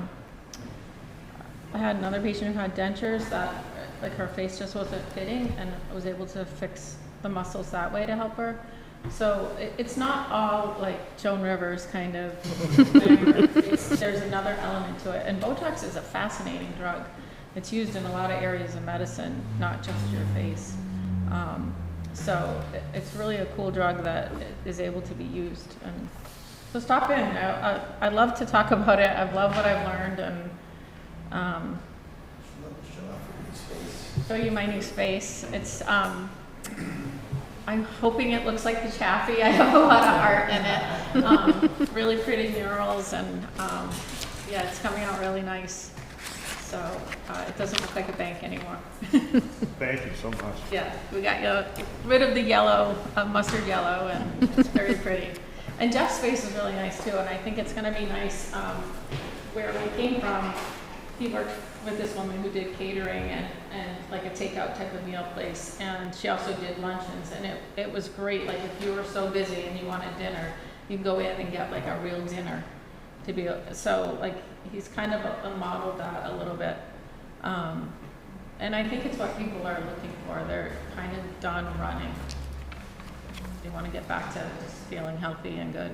had another patient who had dentures that like her face just wasn't fitting, and I was able to fix the muscles that way to help her. So it's not all like Joan Rivers kind of there's another element to it. And Botox is a fascinating drug. It's used in a lot of areas of medicine, not just your face. So it's really a cool drug that is able to be used. And so stop in. I love to talk about it. I love what I've learned, and show you my new space. It's I'm hoping it looks like the Chaffee. I have a lot of art in it. Really pretty murals, and yeah, it's coming out really nice. So it doesn't look like a bank anymore. Thank you so much. Yeah, we got rid of the yellow, mustard yellow, and it's very pretty. And Jeff's space is really nice too, and I think it's going to be nice. Where we came from, he worked with this woman who did catering and like a takeout type of meal place, and she also did luncheons, and it was great. Like, if you were so busy and you wanted dinner, you can go in and get like a real dinner to be, so like he's kind of a modeled that a little bit, and I think it's what people are looking for. They're kind of done running. They want to get back to just feeling healthy and good.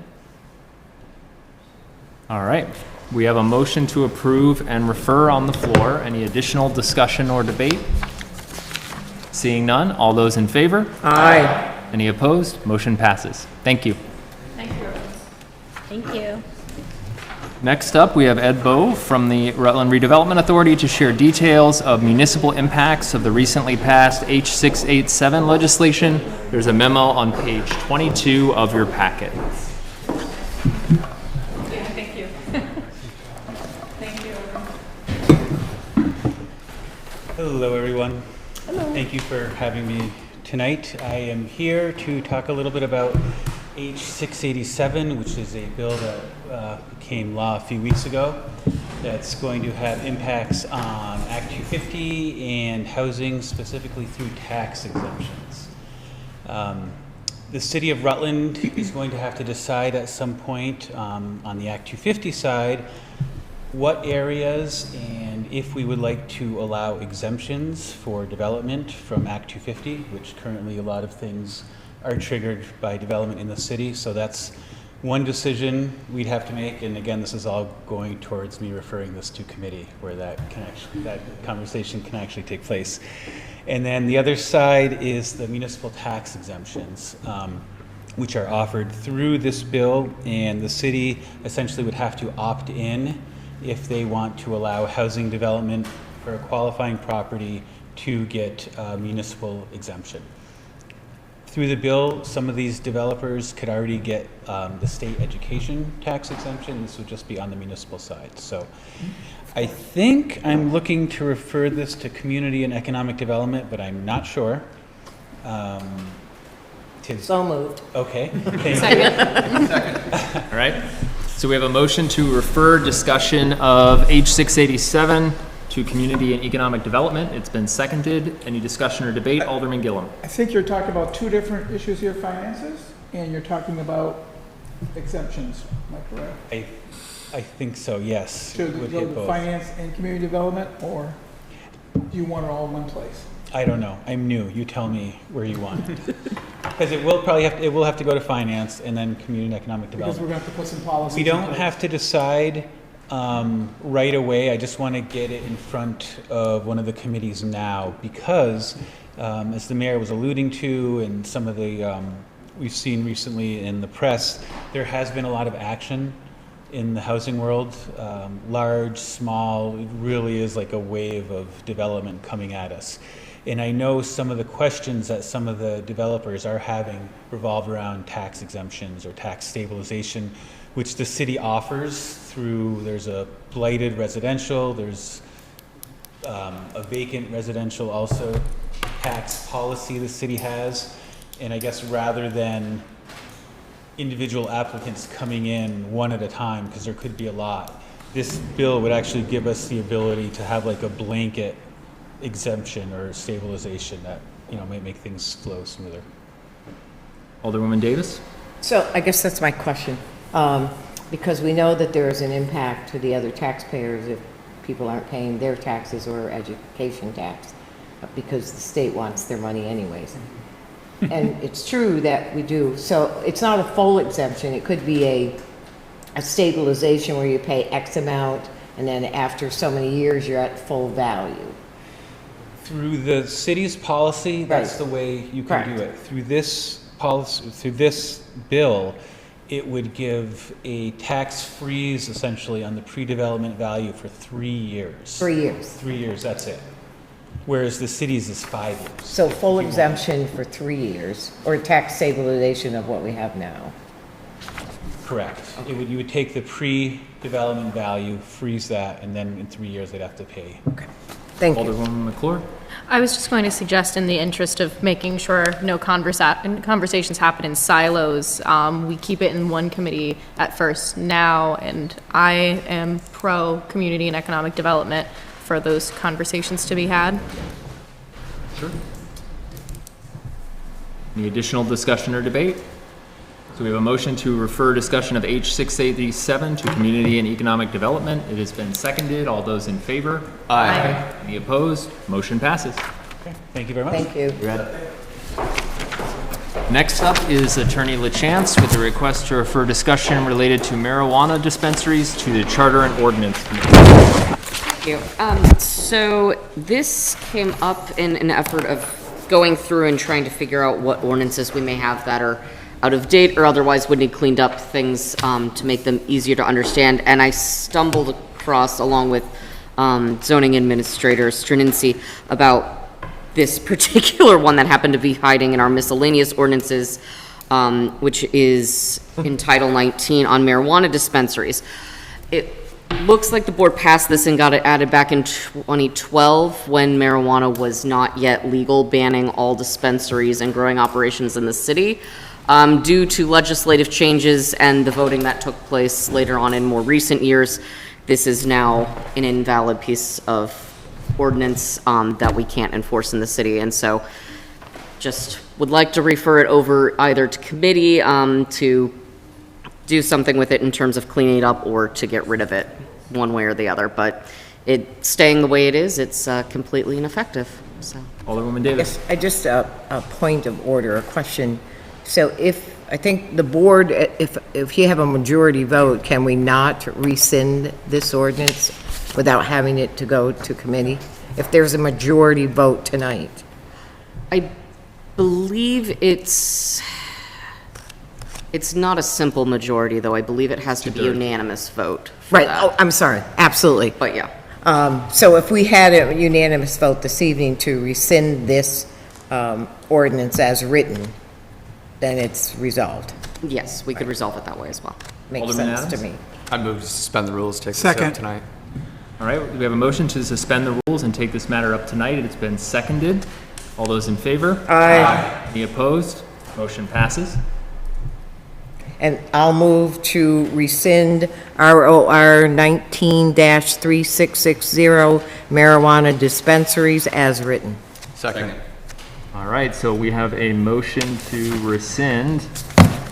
All right. We have a motion to approve and refer on the floor. Any additional discussion or debate? Seeing none, all those in favor? Aye. Any opposed? Motion passes. Thank you. Thank you. Thank you. Next up, we have Ed Bowe from the Rutland Redevelopment Authority to share details of municipal impacts of the recently passed H687 legislation. There's a memo on page 22 of your packet. Hello, everyone. Hello. Thank you for having me tonight. I am here to talk a little bit about H687, which is a bill that became law a few weeks ago that's going to have impacts on Act 250 and housing, specifically through tax exemptions. The city of Rutland is going to have to decide at some point on the Act 250 side what areas and if we would like to allow exemptions for development from Act 250, which currently a lot of things are triggered by development in the city. So that's one decision we'd have to make. And again, this is all going towards me referring this to committee where that conversation can actually take place. And then the other side is the municipal tax exemptions, which are offered through this bill, and the city essentially would have to opt in if they want to allow housing development for a qualifying property to get a municipal exemption. Through the bill, some of these developers could already get the state education tax exemption. This would just be on the municipal side. So I think I'm looking to refer this to community and economic development, but I'm not sure. So moved. Okay. Second. All right. So we have a motion to refer discussion of H687 to Community and Economic Development. It's been seconded. Any discussion or debate? Alderman Gillum. I think you're talking about two different issues here, finances, and you're talking about exemptions. Am I correct? I think so, yes. To the finance and community development, or do you want it all in one place? I don't know. I'm new. You tell me where you want it. Because it will probably have to go to finance and then community and economic development. Because we're going to have to put some policies. We don't have to decide right away. I just want to get it in front of one of the committees now because, as the mayor was alluding to, and some of the we've seen recently in the press, there has been a lot of action in the housing world, large, small. It really is like a wave of development coming at us. And I know some of the questions that some of the developers are having revolve around tax exemptions or tax stabilization, which the city offers through, there's a blighted residential, there's a vacant residential also. tax policy the city has. And I guess rather than individual applicants coming in one at a time, because there could be a lot, this bill would actually give us the ability to have like a blanket exemption or stabilization that, you know, might make things flow smoother. Alderwoman Davis? So I guess that's my question. Because we know that there is an impact to the other taxpayers if people aren't paying their taxes or education tax, because the state wants their money anyways. And it's true that we do. So it's not a full exemption. It could be a stabilization where you pay X amount, and then after so many years, you're at full value. Through the city's policy, that's the way you can do it. Through this policy, through this bill, it would give a tax freeze essentially on the pre-development value for 3 years. 3 years. 3 years, that's it. Whereas the city's is 5 years. So full exemption for 3 years, or tax stabilization of what we have now. Correct. Okay. You would take the pre-development value, freeze that, and then in 3 years they'd have to pay. Okay. Thank you. Alderwoman McClure? I was just going to suggest, in the interest of making sure no conversations happen in silos, we keep it in one committee at first now, and I am pro community and economic development for those conversations to be had. Sure. Any additional discussion or debate? So we have a motion to refer discussion of H687 to Community and Economic Development. It has been seconded. All those in favor? Aye. Any opposed? Motion passes. Okay. Thank you very much. Thank you. Next up is Attorney LaChance with a request to refer discussion related to marijuana dispensaries to the Charter and Ordinance Committee. Thank you. So this came up in an effort of going through and trying to figure out what ordinances we may have that are out of date or otherwise would need cleaned up, things to make them easier to understand. And I stumbled across, along with zoning administrator Strinency, about this particular one that happened to be hiding in our miscellaneous ordinances, which is in Title 19 on marijuana dispensaries. It looks like the board passed this and got it added back in 2012 when marijuana was not yet legal, banning all dispensaries and growing operations in the city. Due to legislative changes and the voting that took place later on in more recent years, this is now an invalid piece of ordinance that we can't enforce in the city. And so just would like to refer it over either to committee to do something with it in terms of cleaning it up or to get rid of it one way or the other. But it staying the way it is, it's completely ineffective. So. Alderwoman Davis. Yes, I just a point of order, a question. So if, I think the board, if you have a majority vote, can we not rescind this ordinance without having it to go to committee? If there's a majority vote tonight? I believe it's not a simple majority, though. I believe it has to be a unanimous vote. Right, oh, I'm sorry, absolutely. But yeah. So if we had a unanimous vote this evening to rescind this ordinance as written, then it's resolved. Yes, we could resolve it that way as well. Makes Alderman sense to Adams? me. I'd move to suspend the rules, take this Second. up tonight. All right, we have a motion to suspend the rules and take this matter up tonight. It's been seconded. All those in favor? Aye. Any opposed? Motion passes. And I'll move to rescind ROR 19-3660 marijuana dispensaries as written. Second. All right, so we have a motion to rescind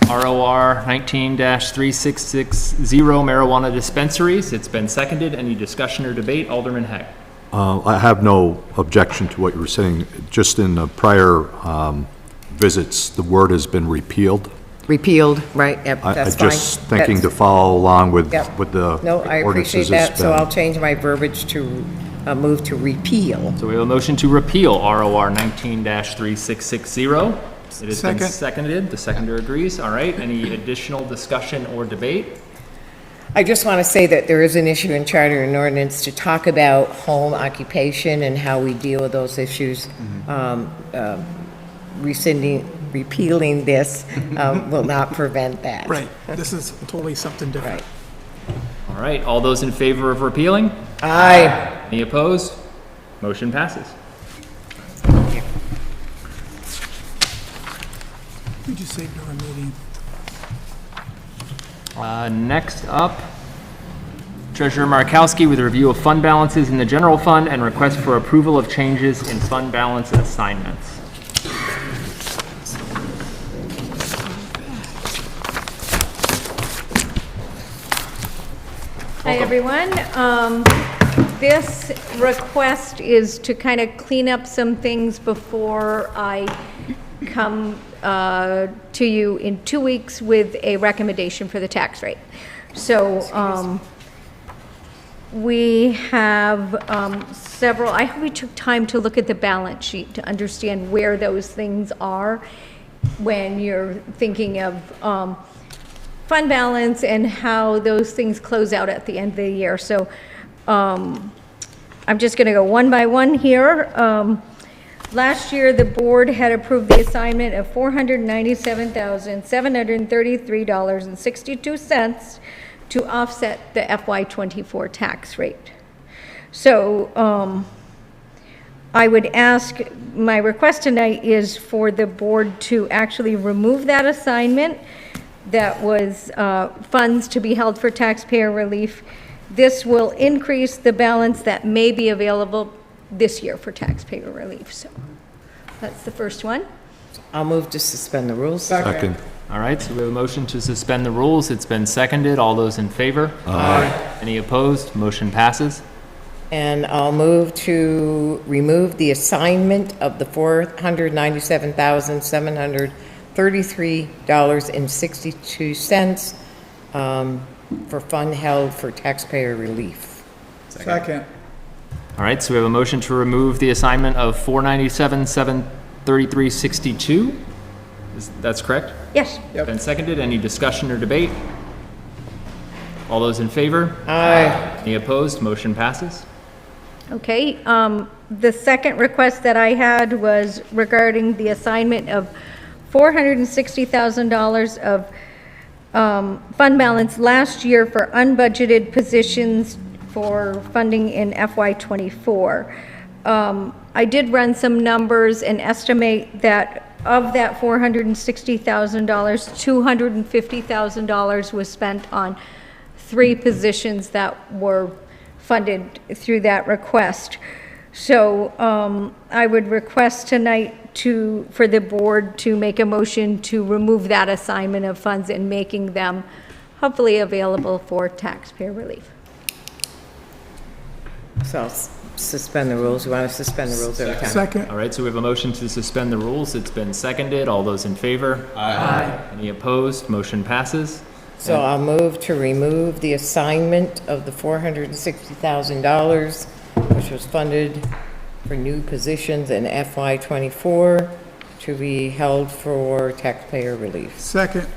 ROR 19-3660 marijuana dispensaries. It's been seconded. Any discussion or debate? Alderman Heck. I have no objection to what you were saying. Just in the prior visits, the word has been repealed. Repealed, right, yep, that's fine. I'm just thinking to follow along with Yep. with the No, I appreciate ordinances. that, so I'll change my verbiage to move to repeal. So we have a motion to repeal ROR 19-3660. It has been Second. seconded. The seconder agrees. All right, any additional discussion or debate? I just want to say that there is an issue in charter and ordinance to talk about home occupation and how we deal with those issues. Repealing this will not prevent that. Right, this is totally something different. Right. All right, all those in favor of repealing? Aye. Any opposed? Motion passes. you say during meeting? Next up, Treasurer Markowski with a review of fund balances in the general fund and request for approval of changes in fund balance assignments. Hi, everyone. This request is to kind of clean up some things before I come to you in 2 weeks with a recommendation for the tax rate. So we have several, I hope we took time to look at the balance sheet to understand where those things are when you're thinking of fund balance and how those things close out at the end of the year. So I'm just going to go one by one here. Last year, the board had approved the assignment of $497,733.62 to offset the FY24 tax rate. So I would ask, my request tonight is for the board to actually remove that assignment. That was funds to be held for taxpayer relief. This will increase the balance that may be available this year for taxpayer relief. So that's the first one. I'll move to suspend the rules. Second. All right, so we have a motion to suspend the rules. It's been seconded. All those in favor? Aye. Any opposed? Motion passes. And I'll move to remove the assignment of the $497,733.62 for fund held for taxpayer relief. Second. All right, so we have a motion to remove the assignment of $497,733.62. That's correct? Yes. Been seconded. Any discussion or debate? All those in favor? Aye. Any opposed? Motion passes. Okay, the second request that I had was regarding the assignment of $460,000 of fund balance last year for unbudgeted positions for funding in FY24. I did run some numbers and estimate that of that $460,000, $250,000 was spent on 3 positions that were funded through that request. So I would request tonight for the board to make a motion to remove that assignment of funds and making them hopefully available for taxpayer relief. So I'll suspend the rules. You want to suspend the rules every time? Second. All right, so we have a motion to suspend the rules. It's been seconded. All those in favor? Aye. Any opposed? Motion passes. So I'll move to remove the assignment of the $460,000, which was funded for new positions in FY24 to be held for taxpayer relief. Second.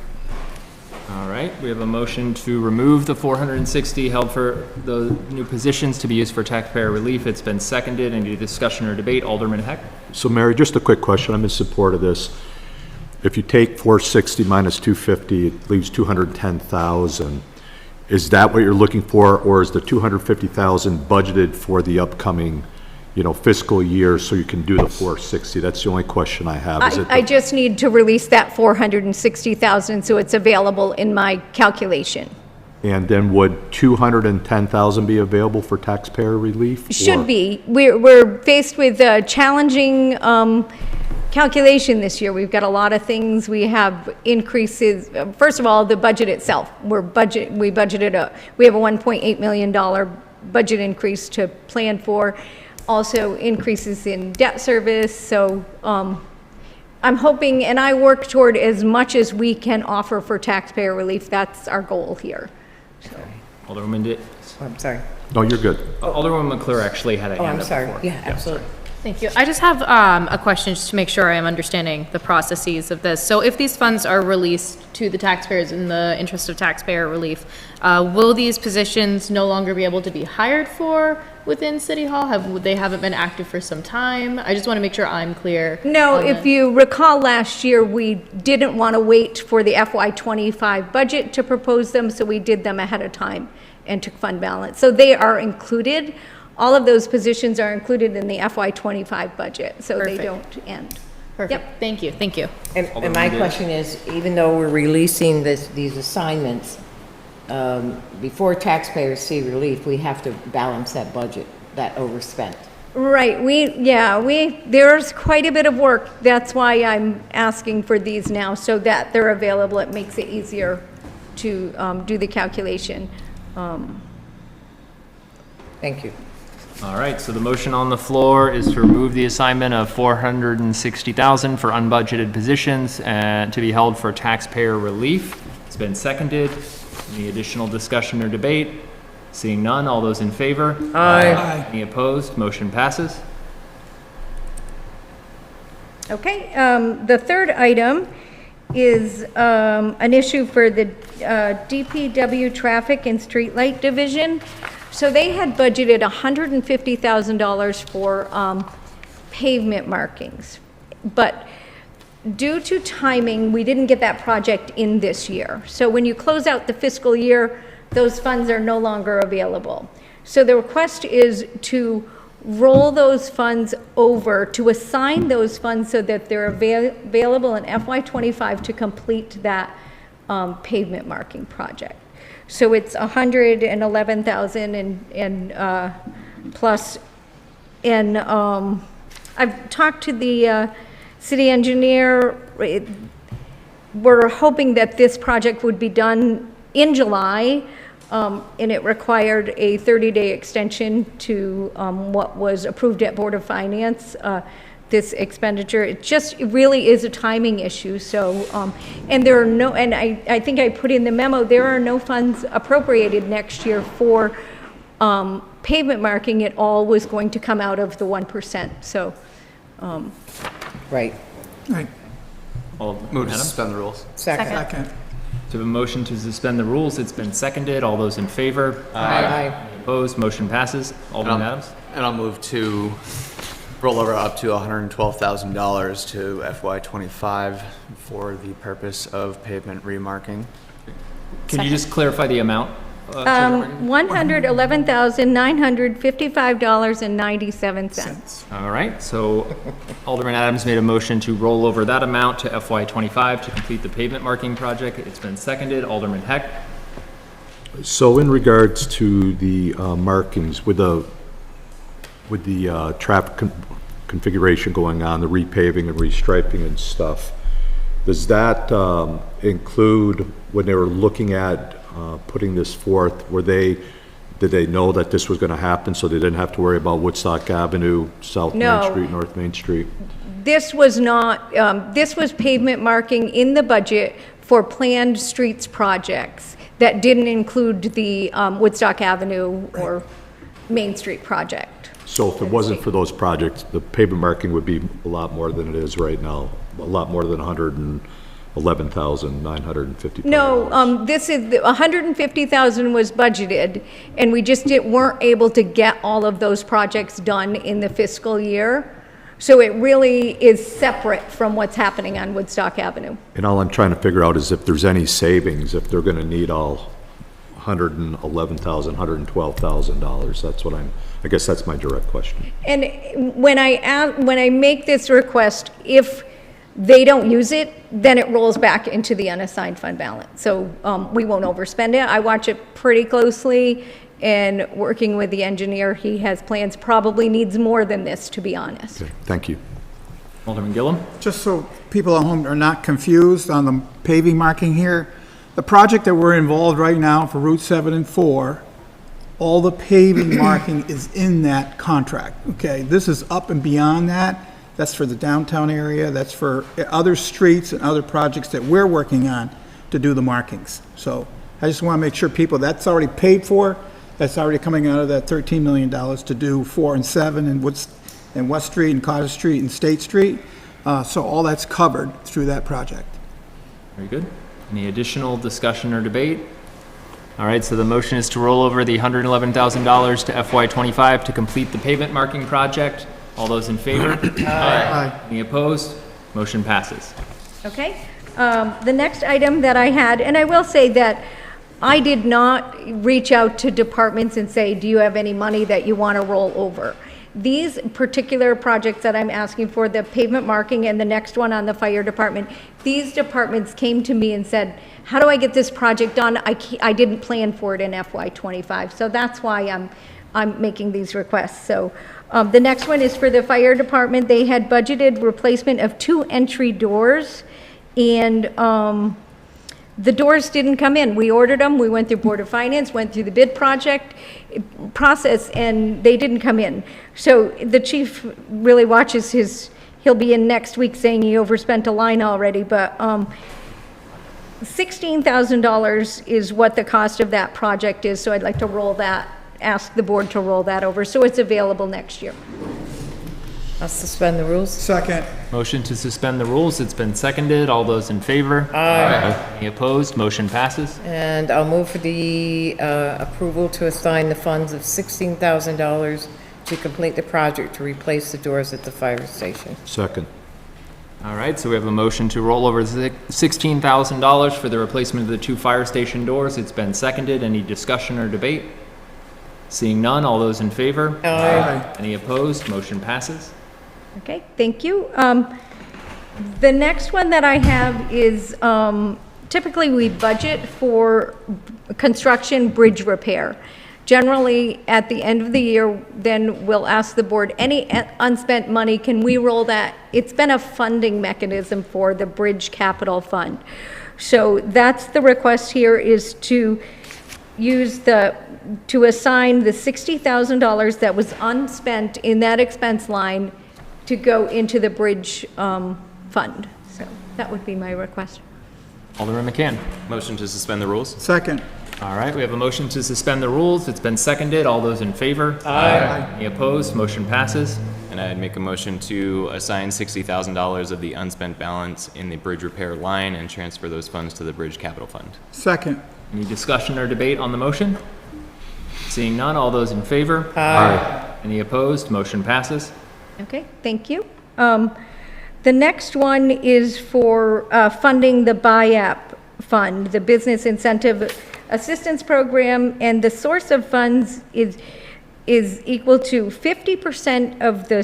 All right, we have a motion to remove the $460,000 held for the new positions to be used for taxpayer relief. It's been seconded. Any discussion or debate? Alderman Heck. So Mary, just a quick question. I'm in support of this. If you take 460 minus 250, it leaves 210,000. Is that what you're looking for, or is the 250,000 budgeted for the upcoming, fiscal year so you can do the 460? That's the only question I have. I just need to release that $460,000 so it's available in my calculation. And then would 210,000 be available for taxpayer relief? Should be. We're faced with a challenging calculation this year. We've got a lot of things. We have increases. First of all, the budget itself. We have a $1.8 million budget increase to plan for. Also increases in debt service. So I'm hoping, and I work toward as much as we can offer for taxpayer relief. That's our goal here. So. Alderwoman I'm sorry. No, you're good. Alderwoman McClure actually had a hand I'm up sorry. before. Yeah, absolutely. Thank you. I just have a question just to make sure I am understanding the processes of this. So if these funds are released to the taxpayers in the interest of taxpayer relief, will these positions no longer be able to be hired for within City Hall? They haven't been active for some time? I just want to make sure I'm clear. No, if you recall last year, we didn't want to wait for the FY25 budget to propose them, so we did them ahead of time and took fund balance. So they are included. All of those positions are included in the FY25 budget, so Perfect. they don't end. Perfect. Thank you. Thank you. And my question is, even though we're releasing these assignments, before taxpayers see relief, we have to balance that budget, that overspent. Right, there's quite a bit of work. That's why I'm asking for these now, so that they're available. It makes it easier to do the calculation. Thank you. All right, so the motion on the floor is to remove the assignment of $460,000 for unbudgeted positions and to be held for taxpayer relief. It's been seconded. Any additional discussion or debate? Seeing none, all those in favor? Aye. Any opposed? Motion passes. Okay, the third item is an issue for the DPW Traffic and Streetlight Division. So they had budgeted $150,000 for pavement markings, but due to timing, we didn't get that project in this year. So when you close out the fiscal year, those funds are no longer available. So the request is to roll those funds over, to assign those funds so that they're available in FY25 to complete that pavement marking project. So it's $111,000 and plus, and I've talked to the city engineer. We're hoping that this project would be done in July, and it required a 30-day extension to what was approved at Board of Finance. This expenditure, it really is a timing issue. So, and there are no, and I think I put in the memo, there are no funds appropriated next year for pavement marking. It all was going to come out of the 1%. So, right. Right. Move to suspend the rules. Second. So a motion to suspend the rules. It's been seconded. All those in favor? Aye. Any opposed? Motion passes. Alderman Adams? And I'll move to roll over up to $112,000 to FY25 for the purpose of pavement remarking. Can you just clarify the amount? $111,955.97. All right, so Alderman Adams made a motion to roll over that amount to FY25 to complete the pavement marking project. It's been seconded. Alderman Heck? So in regards to the markings, with the traffic configuration going on, the repaving and restriping and stuff, does that include, when they were looking at putting this forth, did they know that this was going to happen, so they didn't have to worry about Woodstock Avenue, South Main Street, North Main Street? This was not, this was pavement marking in the budget for planned streets projects that didn't include the Woodstock Avenue or Main Street project. So if it wasn't for those projects, the pavement marking would be a lot more than it is right now, a lot more than $111,950. No, this is, $150,000 was budgeted, and we just weren't able to get all of those projects done in the fiscal year. So it really is separate from what's happening on Woodstock Avenue. And all I'm trying to figure out is if there's any savings, if they're going to need all $111,000, $112,000. That's what I guess that's my direct question. And when I make this request, if they don't use it, then it rolls back into the unassigned fund balance. So we won't overspend it. I watch it pretty closely, and working with the engineer, he has plans, probably needs more than this, to be honest. Okay, thank you. Alderman Gillum? Just so people at home are not confused on the paving marking here, the project that we're involved right now for Route 7 and 4, all the paving marking is in that contract, okay? This is up and beyond that. That's for the downtown area. That's for other streets and other projects that we're working on to do the markings. So I just want to make sure people, that's already paid for. That's already coming out of that $13 million to do 4 and 7 and West Street and Cottage Street and State Street. So all that's covered through that project. Very good. Any additional discussion or debate? All right, so the motion is to roll over the $111,000 to FY25 to complete the pavement marking project. All those in favor? Aye. Any opposed? Motion passes. Okay. The next item that I had, and I will say that I did not reach out to departments and say, do you have any money that you want to roll over? these particular projects that I'm asking for, the pavement marking and the next one on the fire department, these departments came to me and said, how do I get this project done? I didn't plan for it in FY25. So that's why I'm making these requests. So the next one is for the fire department. They had budgeted replacement of 2 entry doors, and the doors didn't come in. We ordered them, we went through Board of Finance, went through the bid process, and they didn't come in. So the chief really watches he'll be in next week saying he overspent a line already, but $16,000 is what the cost of that project is, so I'd like to ask the board to roll that over, so it's available next year. I'll suspend the rules. Second. Motion to suspend the rules. It's been seconded. All those in favor? Aye. Any opposed? Motion passes. And I'll move for the approval to assign the funds of $16,000 to complete the project to replace the doors at the fire station. Second. All right, so we have a motion to roll over $16,000 for the replacement of the 2 fire station doors. It's been seconded. Any discussion or debate? Seeing none, all those in favor? Aye. Any opposed? Motion passes. Okay, thank you. The next one that I have is, typically we budget for construction bridge repair. Generally, at the end of the year, then we'll ask the board, any unspent money, can we roll that? It's been a funding mechanism for the bridge capital fund. So that's the request here, is to assign the $60,000 that was unspent in that expense line to go into the bridge fund. So that would be my request. Alderman McCann. Motion to suspend the rules? Second. All right, we have a motion to suspend the rules. It's been seconded. All those in favor? Aye. Any opposed? Motion passes. And I'd make a motion to assign $60,000 of the unspent balance in the bridge repair line and transfer those funds to the bridge capital fund. Second. Any discussion or debate on the motion? Seeing none, all those in favor? Aye. Any opposed? Motion passes. Okay, thank you. The next one is for funding the BIAP fund, the Business Incentive Assistance Program, and the source of funds is equal to 50% of the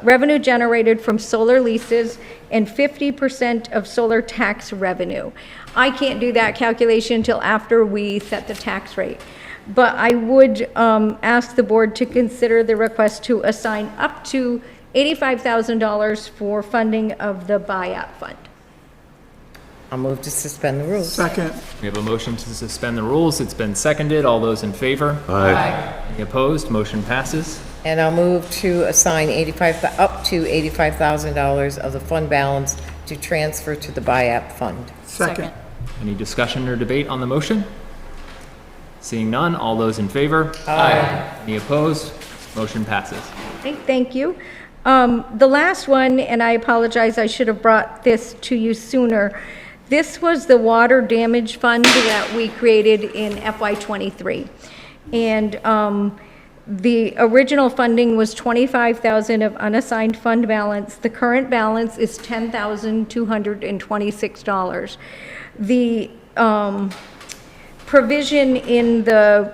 revenue generated from solar leases and 50% of solar tax revenue. I can't do that calculation until after we set the tax rate. But I would ask the board to consider the request to assign up to $85,000 for funding of the BIAP fund. I'll move to suspend the rules. Second. We have a motion to suspend the rules. It's been seconded. All those in favor? Aye. Any opposed? Motion passes. And I'll move to assign up to $85,000 of the fund balance to transfer to the BIAP fund. Second. Any discussion or debate on the motion? Seeing none, all those in favor? Aye. Any opposed? Motion passes. Okay, thank you. The last one, and I apologize, I should have brought this to you sooner. This was the water damage fund that we created in FY23. And the original funding was $25,000 of unassigned fund balance. The current balance is $10,226. The provision in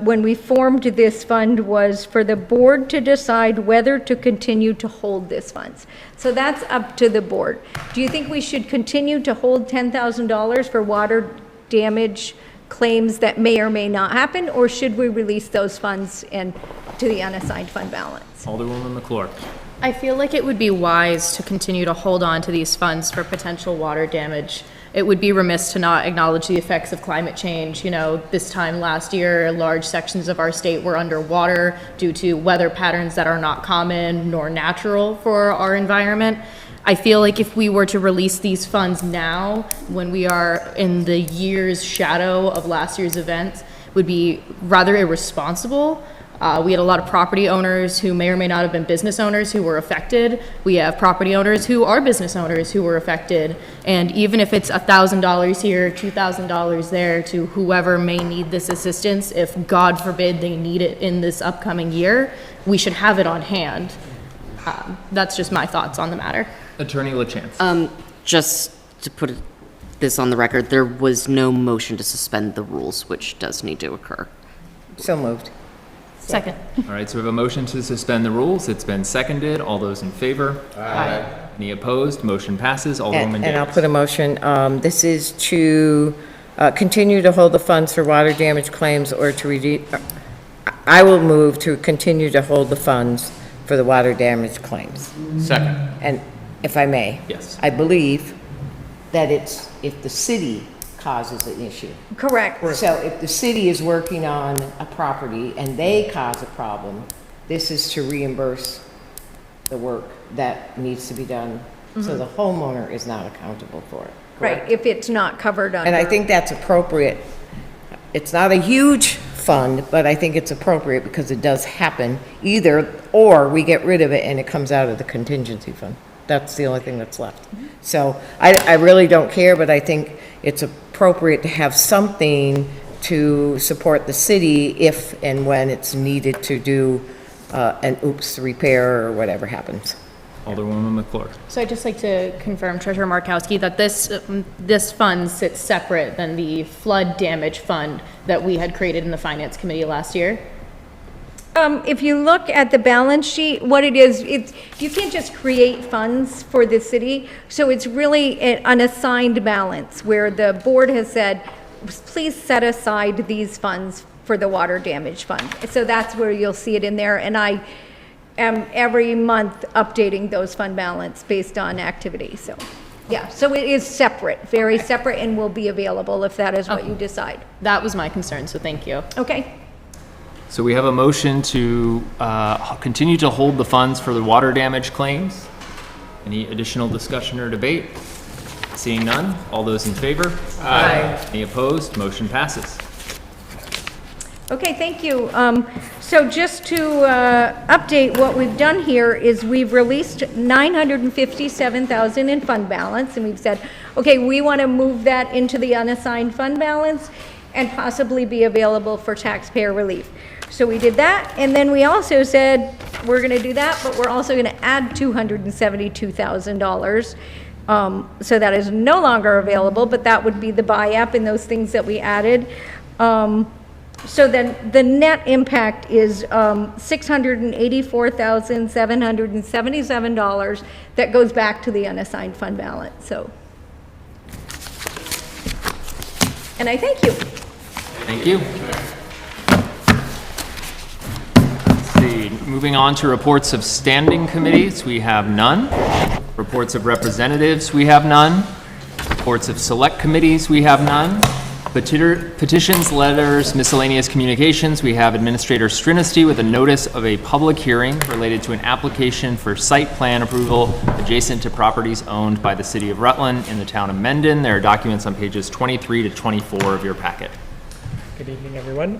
when we formed this fund was for the board to decide whether to continue to hold this funds. So that's up to the board. Do you think we should continue to hold $10,000 for water damage claims that may or may not happen, or should we release those funds to the unassigned fund balance? Alderwoman McClure. I feel like it would be wise to continue to hold on to these funds for potential water damage. It would be remiss to not acknowledge the effects of climate change. You know, this time last year, large sections of our state were underwater due to weather patterns that are not common nor natural for our environment. I feel like if we were to release these funds now, when we are in the year's shadow of last year's events, would be rather irresponsible. We had a lot of property owners who may or may not have been business owners who were affected. We have property owners who are business owners who were affected. And even if it's $1,000 here, $2,000 there to whoever may need this assistance, if God forbid they need it in this upcoming year, we should have it on hand. That's just my thoughts on the matter. Attorney LaChance. Just to put this on the record, there was no motion to suspend the rules, which does need to occur. So moved. Second. All right, so we have a motion to suspend the rules. It's been seconded. All those in favor? Aye. Any opposed? Motion passes. Alderwoman And Davis. I'll put a motion, this is to continue to hold the funds for water damage claims or to reduce, I will move to continue to hold the funds for the water damage claims. Second. And if I may. Yes. I believe that it's if the city causes an issue. Correct. So if the city is working on a property and they cause a problem, this is to reimburse the work that needs to be done. So the homeowner is not accountable for it. Right, if it's not covered under. And I think that's appropriate. It's not a huge fund, but I think it's appropriate because it does happen either, or we get rid of it and it comes out of the contingency fund. That's the only thing that's left. So I really don't care, but I think it's appropriate to have something to support the city if and when it's needed to do an oops repair or whatever happens. Alderwoman McClure. So I'd just like to confirm, Treasurer Markowski, that this fund sits separate than the flood damage fund that we had created in the Finance Committee last year. If you look at the balance sheet, what it is, you can't just create funds for the city. So it's really an unassigned balance where the board has said, please set aside these funds for the water damage fund. So that's where you'll see it in there. And I am every month updating those fund balance based on activity. So yeah, so it is separate, very separate, and will be available if that is what you decide. That was my concern, so thank you. Okay. So we have a motion to continue to hold the funds for the water damage claims. Any additional discussion or debate? Seeing none, all those in favor? Aye. Any opposed? Motion passes. Okay, thank you. So just to update, what we've done here is we've released $957,000 in fund balance, and we've said, okay, we want to move that into the unassigned fund balance and possibly be available for taxpayer relief. So we did that, and then we also said we're going to do that, but we're also going to add $272,000. So that is no longer available, but that would be the buy-up and those things that we added. So then the net impact is $684,777 that goes back to the unassigned fund balance. So, and I thank you. Thank you. Let's see, moving on to reports of standing committees, we have none. Reports of representatives, we have none. Reports of select committees, we have none. Petitions, letters, miscellaneous communications, we have Administrator Strinesty with a notice of a public hearing related to an application for site plan approval adjacent to properties owned by the City of Rutland in the town of Mendon. There are documents on pages 23 to 24 of your packet. Good evening, everyone.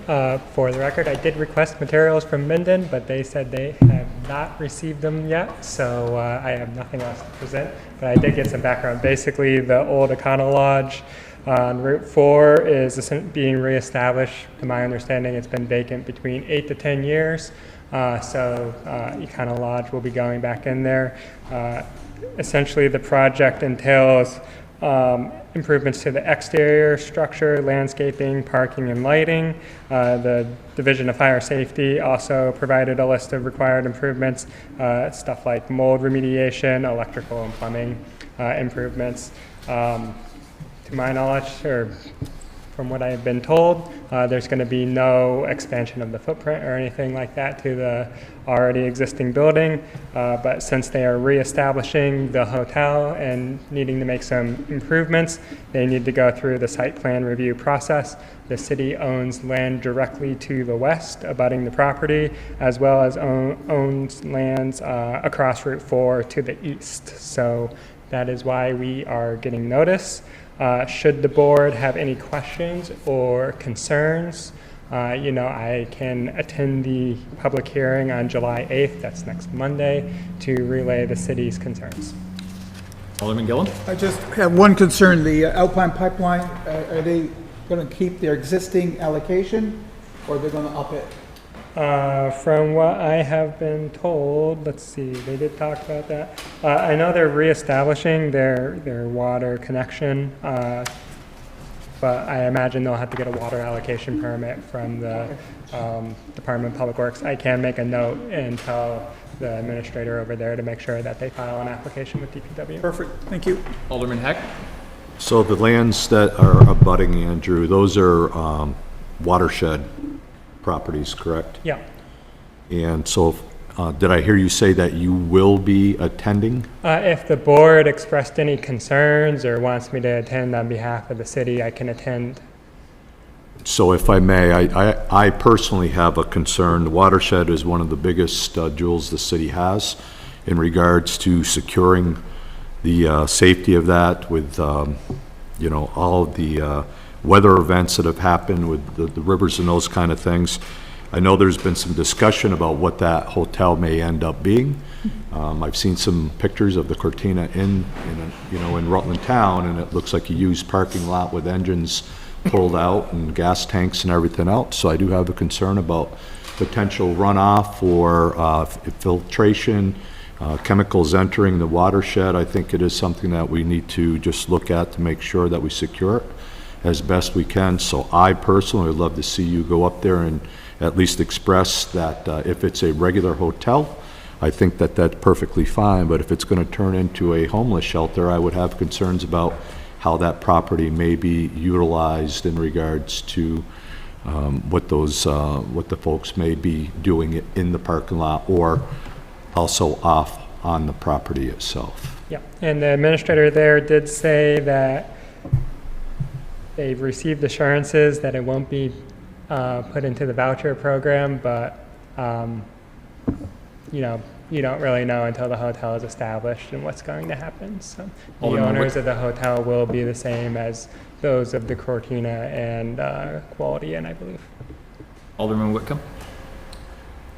For the record, I did request materials from Minden, but they said they have not received them yet, so I have nothing else to present. But I did get some background. Basically, the old Econo Lodge on Route 4 is being reestablished. To my understanding, it's been vacant between 8 to 10 years. So Econo Lodge will be going back in there. Essentially, the project entails improvements to the exterior structure, landscaping, parking, and lighting. The Division of Fire Safety also provided a list of required improvements, stuff like mold remediation, electrical and plumbing improvements. To my knowledge, or from what I've been told, there's going to be no expansion of the footprint or anything like that to the already existing building. But since they are reestablishing the hotel and needing to make some improvements, they need to go through the site plan review process. The city owns land directly to the west abutting the property, as well as owns lands across Route 4 to the east. So that is why we are getting notice. Should the board have any questions or concerns, I can attend the public hearing on July 8th, that's next Monday, to relay the city's concerns. Alderman Gillen? I just have one concern. The Alpine Pipeline, are they going to keep their existing allocation, or are they going to up it? From what I have been told, let's see, they did talk about that. I know they're reestablishing their water connection but I imagine they'll have to get a water allocation permit from the Department of Public Works. I can make a note and tell the administrator over there to make sure that they file an application with DPW. Perfect, thank you. Alderman Heck? So the lands that are abutting Andrew, those are watershed properties, correct? Yeah. And so, did I hear you say that you will be attending? If the board expressed any concerns or wants me to attend on behalf of the city, I can attend. So if I may, I personally have a concern. The watershed is one of the biggest jewels the city has in regards to securing the safety of that with, you know, all of the weather events that have happened with the rivers and those kind of things. I know there's been some discussion about what that hotel may end up being. I've seen some pictures of the Cortina in Rutland town, and it looks like a used parking lot with engines pulled out and gas tanks and everything else. So I do have a concern about potential runoff or filtration, chemicals entering the watershed. I think it is something that we need to just look at to make sure that we secure it as best we can. So I personally would love to see you go up there and at least express that if it's a regular hotel, I think that that's perfectly fine. But if it's going to turn into a homeless shelter, I would have concerns about how that property may be utilized in regards to what the folks may be doing in the parking lot or also off on the property itself. Yeah, and the administrator there did say that they've received assurances that it won't be put into the voucher program, but you know, you don't really know until the hotel is established and what's going to happen. So the owners of the hotel will be the same as those of the Cortina and Quality Inn, I believe. Alderman Whitcomb?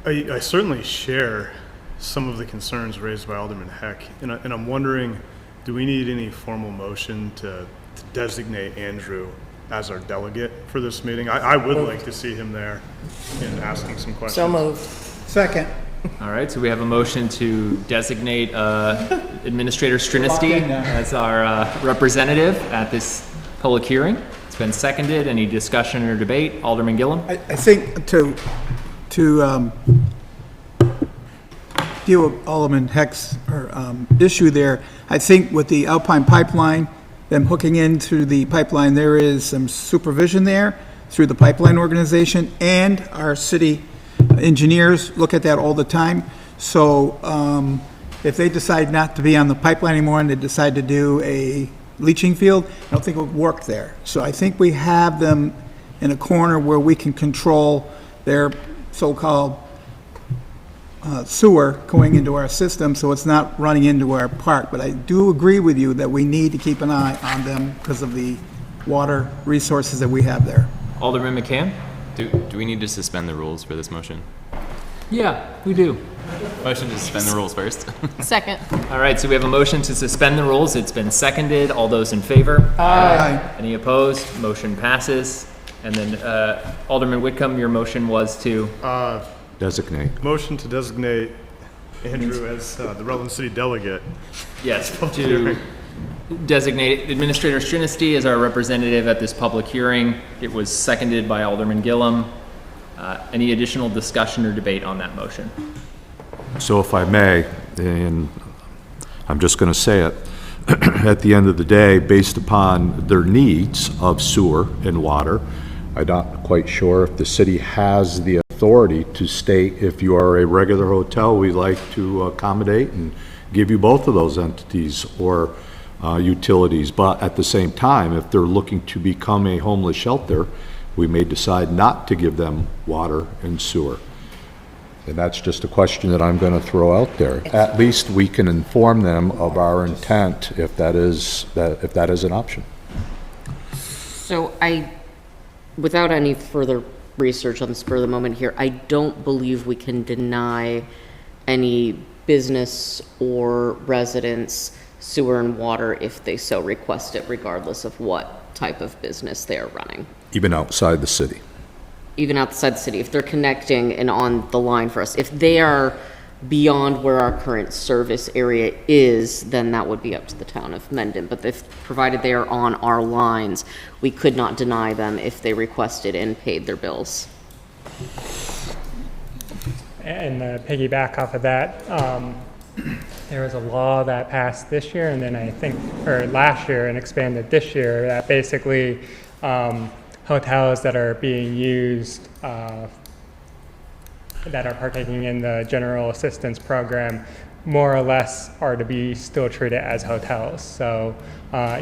I certainly share some of the concerns raised by Alderman Heck, and I'm wondering, do we need any formal motion to designate Andrew as our delegate for this meeting? I would like to see him there and asking some questions. So moved. Second. All right, so we have a motion to designate Administrator Strinesty as our representative at this public hearing. It's been seconded. Any discussion or debate? Alderman Gillum? I think to deal with Alderman Heck's issue there, I think with the Alpine pipeline, them hooking into the pipeline, there is some supervision there through the pipeline organization, and our city engineers look at that all the time. So if they decide not to be on the pipeline anymore and they decide to do a leaching field, I don't think it would work there. So I think we have them in a corner where we can control their so-called sewer going into our system, so it's not running into our park. But I do agree with you that we need to keep an eye on them because of the water resources that we have there. Alderman McCann? Do we need to suspend the rules for this motion? Yeah, we do. Motion to suspend the rules first. Second. All right, so we have a motion to suspend the rules. It's been seconded. All those in favor? Aye. Any opposed? Motion passes. And then Alderman Whitcomb, your motion was to? Designate. Motion to designate Andrew as the Rutland City delegate. Yes, to designate Administrator Strinesty as our representative at this public hearing. It was seconded by Alderman Gillum. Any additional discussion or debate on that motion? So if I may, and I'm just going to say it, at the end of the day, based upon their needs of sewer and water, I'm not quite sure if the city has the authority to state, if you are a regular hotel, we'd like to accommodate and give you both of those entities or utilities. But at the same time, if they're looking to become a homeless shelter, we may decide not to give them water and sewer. And that's just a question that I'm going to throw out there. At least we can inform them of our intent if that is an option. So without any further research on the spur of the moment here, I don't believe we can deny any business or residents sewer and water if they so request it, regardless of what type of business they are running. Even outside the city. Even outside the city, if they're connecting and on the line for us. If they are beyond where our current service area is, then that would be up to the town of Mendon. But if, provided they are on our lines, we could not deny them if they requested and paid their bills. And piggyback off of that, there was a law that passed this year and then I think, or last year and expanded this year, that basically hotels that are being used, that are partaking in the general assistance program, more or less are to be still treated as hotels. So,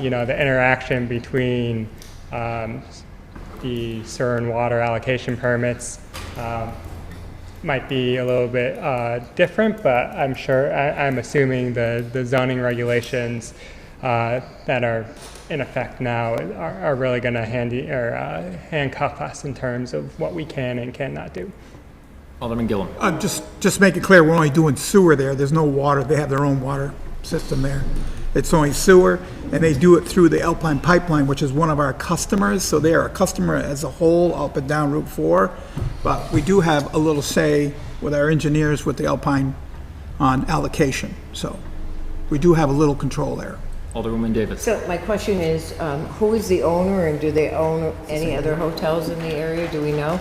you know, the interaction between the sewer and water allocation permits might be a little bit different, but I'm sure, I'm assuming the zoning regulations that are in effect now are really going to handcuff us in terms of what we can and cannot do. Alderman Gillum. Just make it clear, we're only doing sewer there. There's no water. They have their own water system there. It's only sewer, and they do it through the Alpine Pipeline, which is one of our customers. So they are a customer as a whole up and down Route 4. But we do have a little say with our engineers with the Alpine on allocation. So we do have a little control there. Alderwoman Davis. So my question is, who is the owner, and do they own any other hotels in the area? Do we know?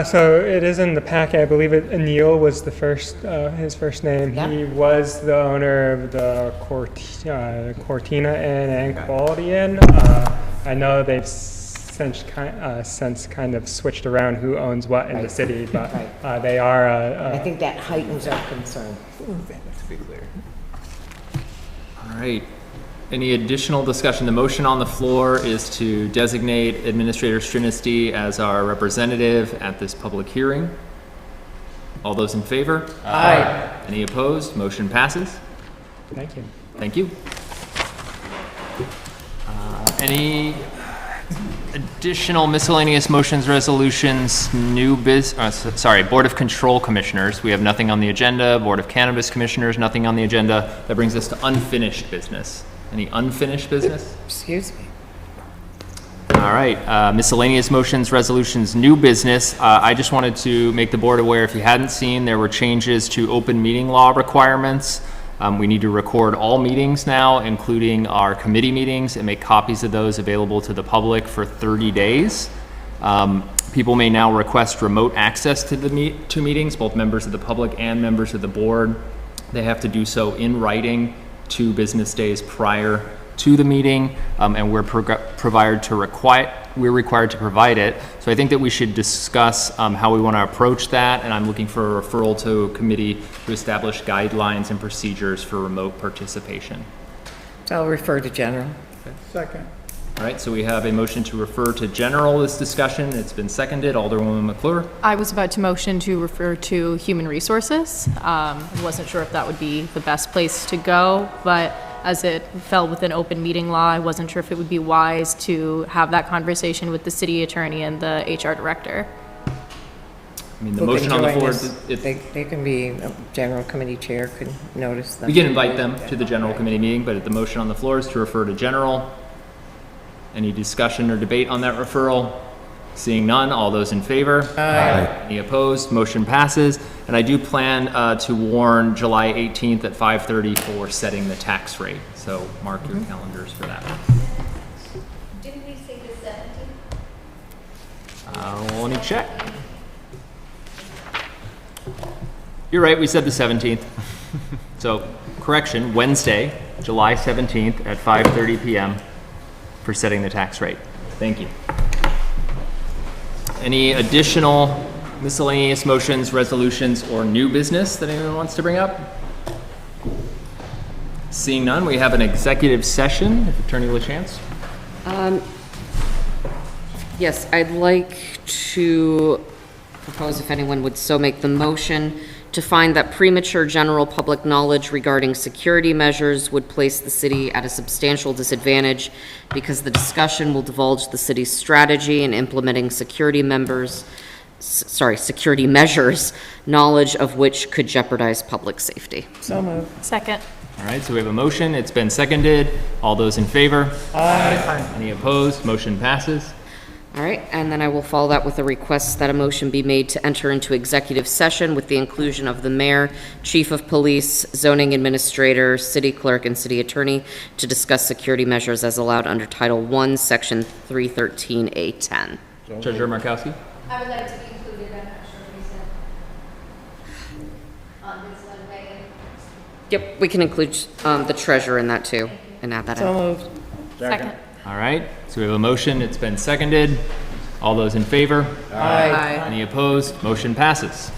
So it is in the packet. I believe Neil was the first, his first name. Yep. He was the owner of the Cortina Inn and Quality Inn. I know they've since kind of switched around who owns what in the city, but they are. I think that heightens our concern. To be clear. All right. Any additional discussion? The motion on the floor is to designate Administrator Strinesty as our representative at this public hearing. All those in favor? Aye. Any opposed? Motion passes. Thank you. Thank you. Any additional miscellaneous motions, resolutions, Board of Control Commissioners. We have nothing on the agenda. Board of Cannabis Commissioners, nothing on the agenda. That brings us to unfinished business. Any unfinished business? Excuse me. All right, miscellaneous motions, resolutions, new business. I just wanted to make the board aware, if you hadn't seen, there were changes to open meeting law requirements. We need to record all meetings now, including our committee meetings, and make copies of those available to the public for 30 days. People may now request remote access to the meetings, both members of the public and members of the board. They have to do so in writing 2 business days prior to the meeting, and we're required to provide it. So I think that we should discuss how we want to approach that, and I'm looking for a referral to a committee to establish guidelines and procedures for remote participation. So I'll refer to general. Second. All right, so we have a motion to refer to general this discussion. It's been seconded. Alderwoman McClure. I was about to motion to refer to human resources. I wasn't sure if that would be the best place to go, but as it fell within open meeting law, I wasn't sure if it would be wise to have that conversation with the city attorney and the HR director. I mean, the motion on the floor, They can be, a general committee chair could notice them. we can invite them to the general committee meeting, but the motion on the floor is to refer to general. Any discussion or debate on that referral? Seeing none, all those in favor? Aye. Any opposed? Motion passes. And I do plan to warn July 18th at 5:30 for setting the tax rate. So mark your calendars for that. Didn't we say the 17th? Let me check. You're right, we said the 17th. So, correction, Wednesday, July 17th at 5:30 p.m. for setting the tax rate. Thank you. Any additional miscellaneous motions, resolutions, or new business that anyone wants to bring up? Seeing none, we have an executive session. Attorney LaChance. Yes, I'd like to propose, if anyone would so make the motion, to find that premature general public knowledge regarding security measures would place the city at a substantial disadvantage because the discussion will divulge the city's strategy in implementing security measures, knowledge of which could jeopardize public safety. So moved. Second. All right, so we have a motion. It's been seconded. All those in favor? Aye. Any opposed? Motion passes. All right, and then I will follow that with a request that a motion be made to enter into executive session with the inclusion of the mayor, chief of police, zoning administrator, city clerk, and city attorney to discuss security measures as allowed under Title I, Section 313A10. Treasurer Markowski? I would like to be included, I'm not sure what you said. Yep, we can include the treasurer in that too, and add that in. So moved. Second. All right, so we have a motion, it's been seconded. All those in favor? Aye. Any opposed? Motion passes.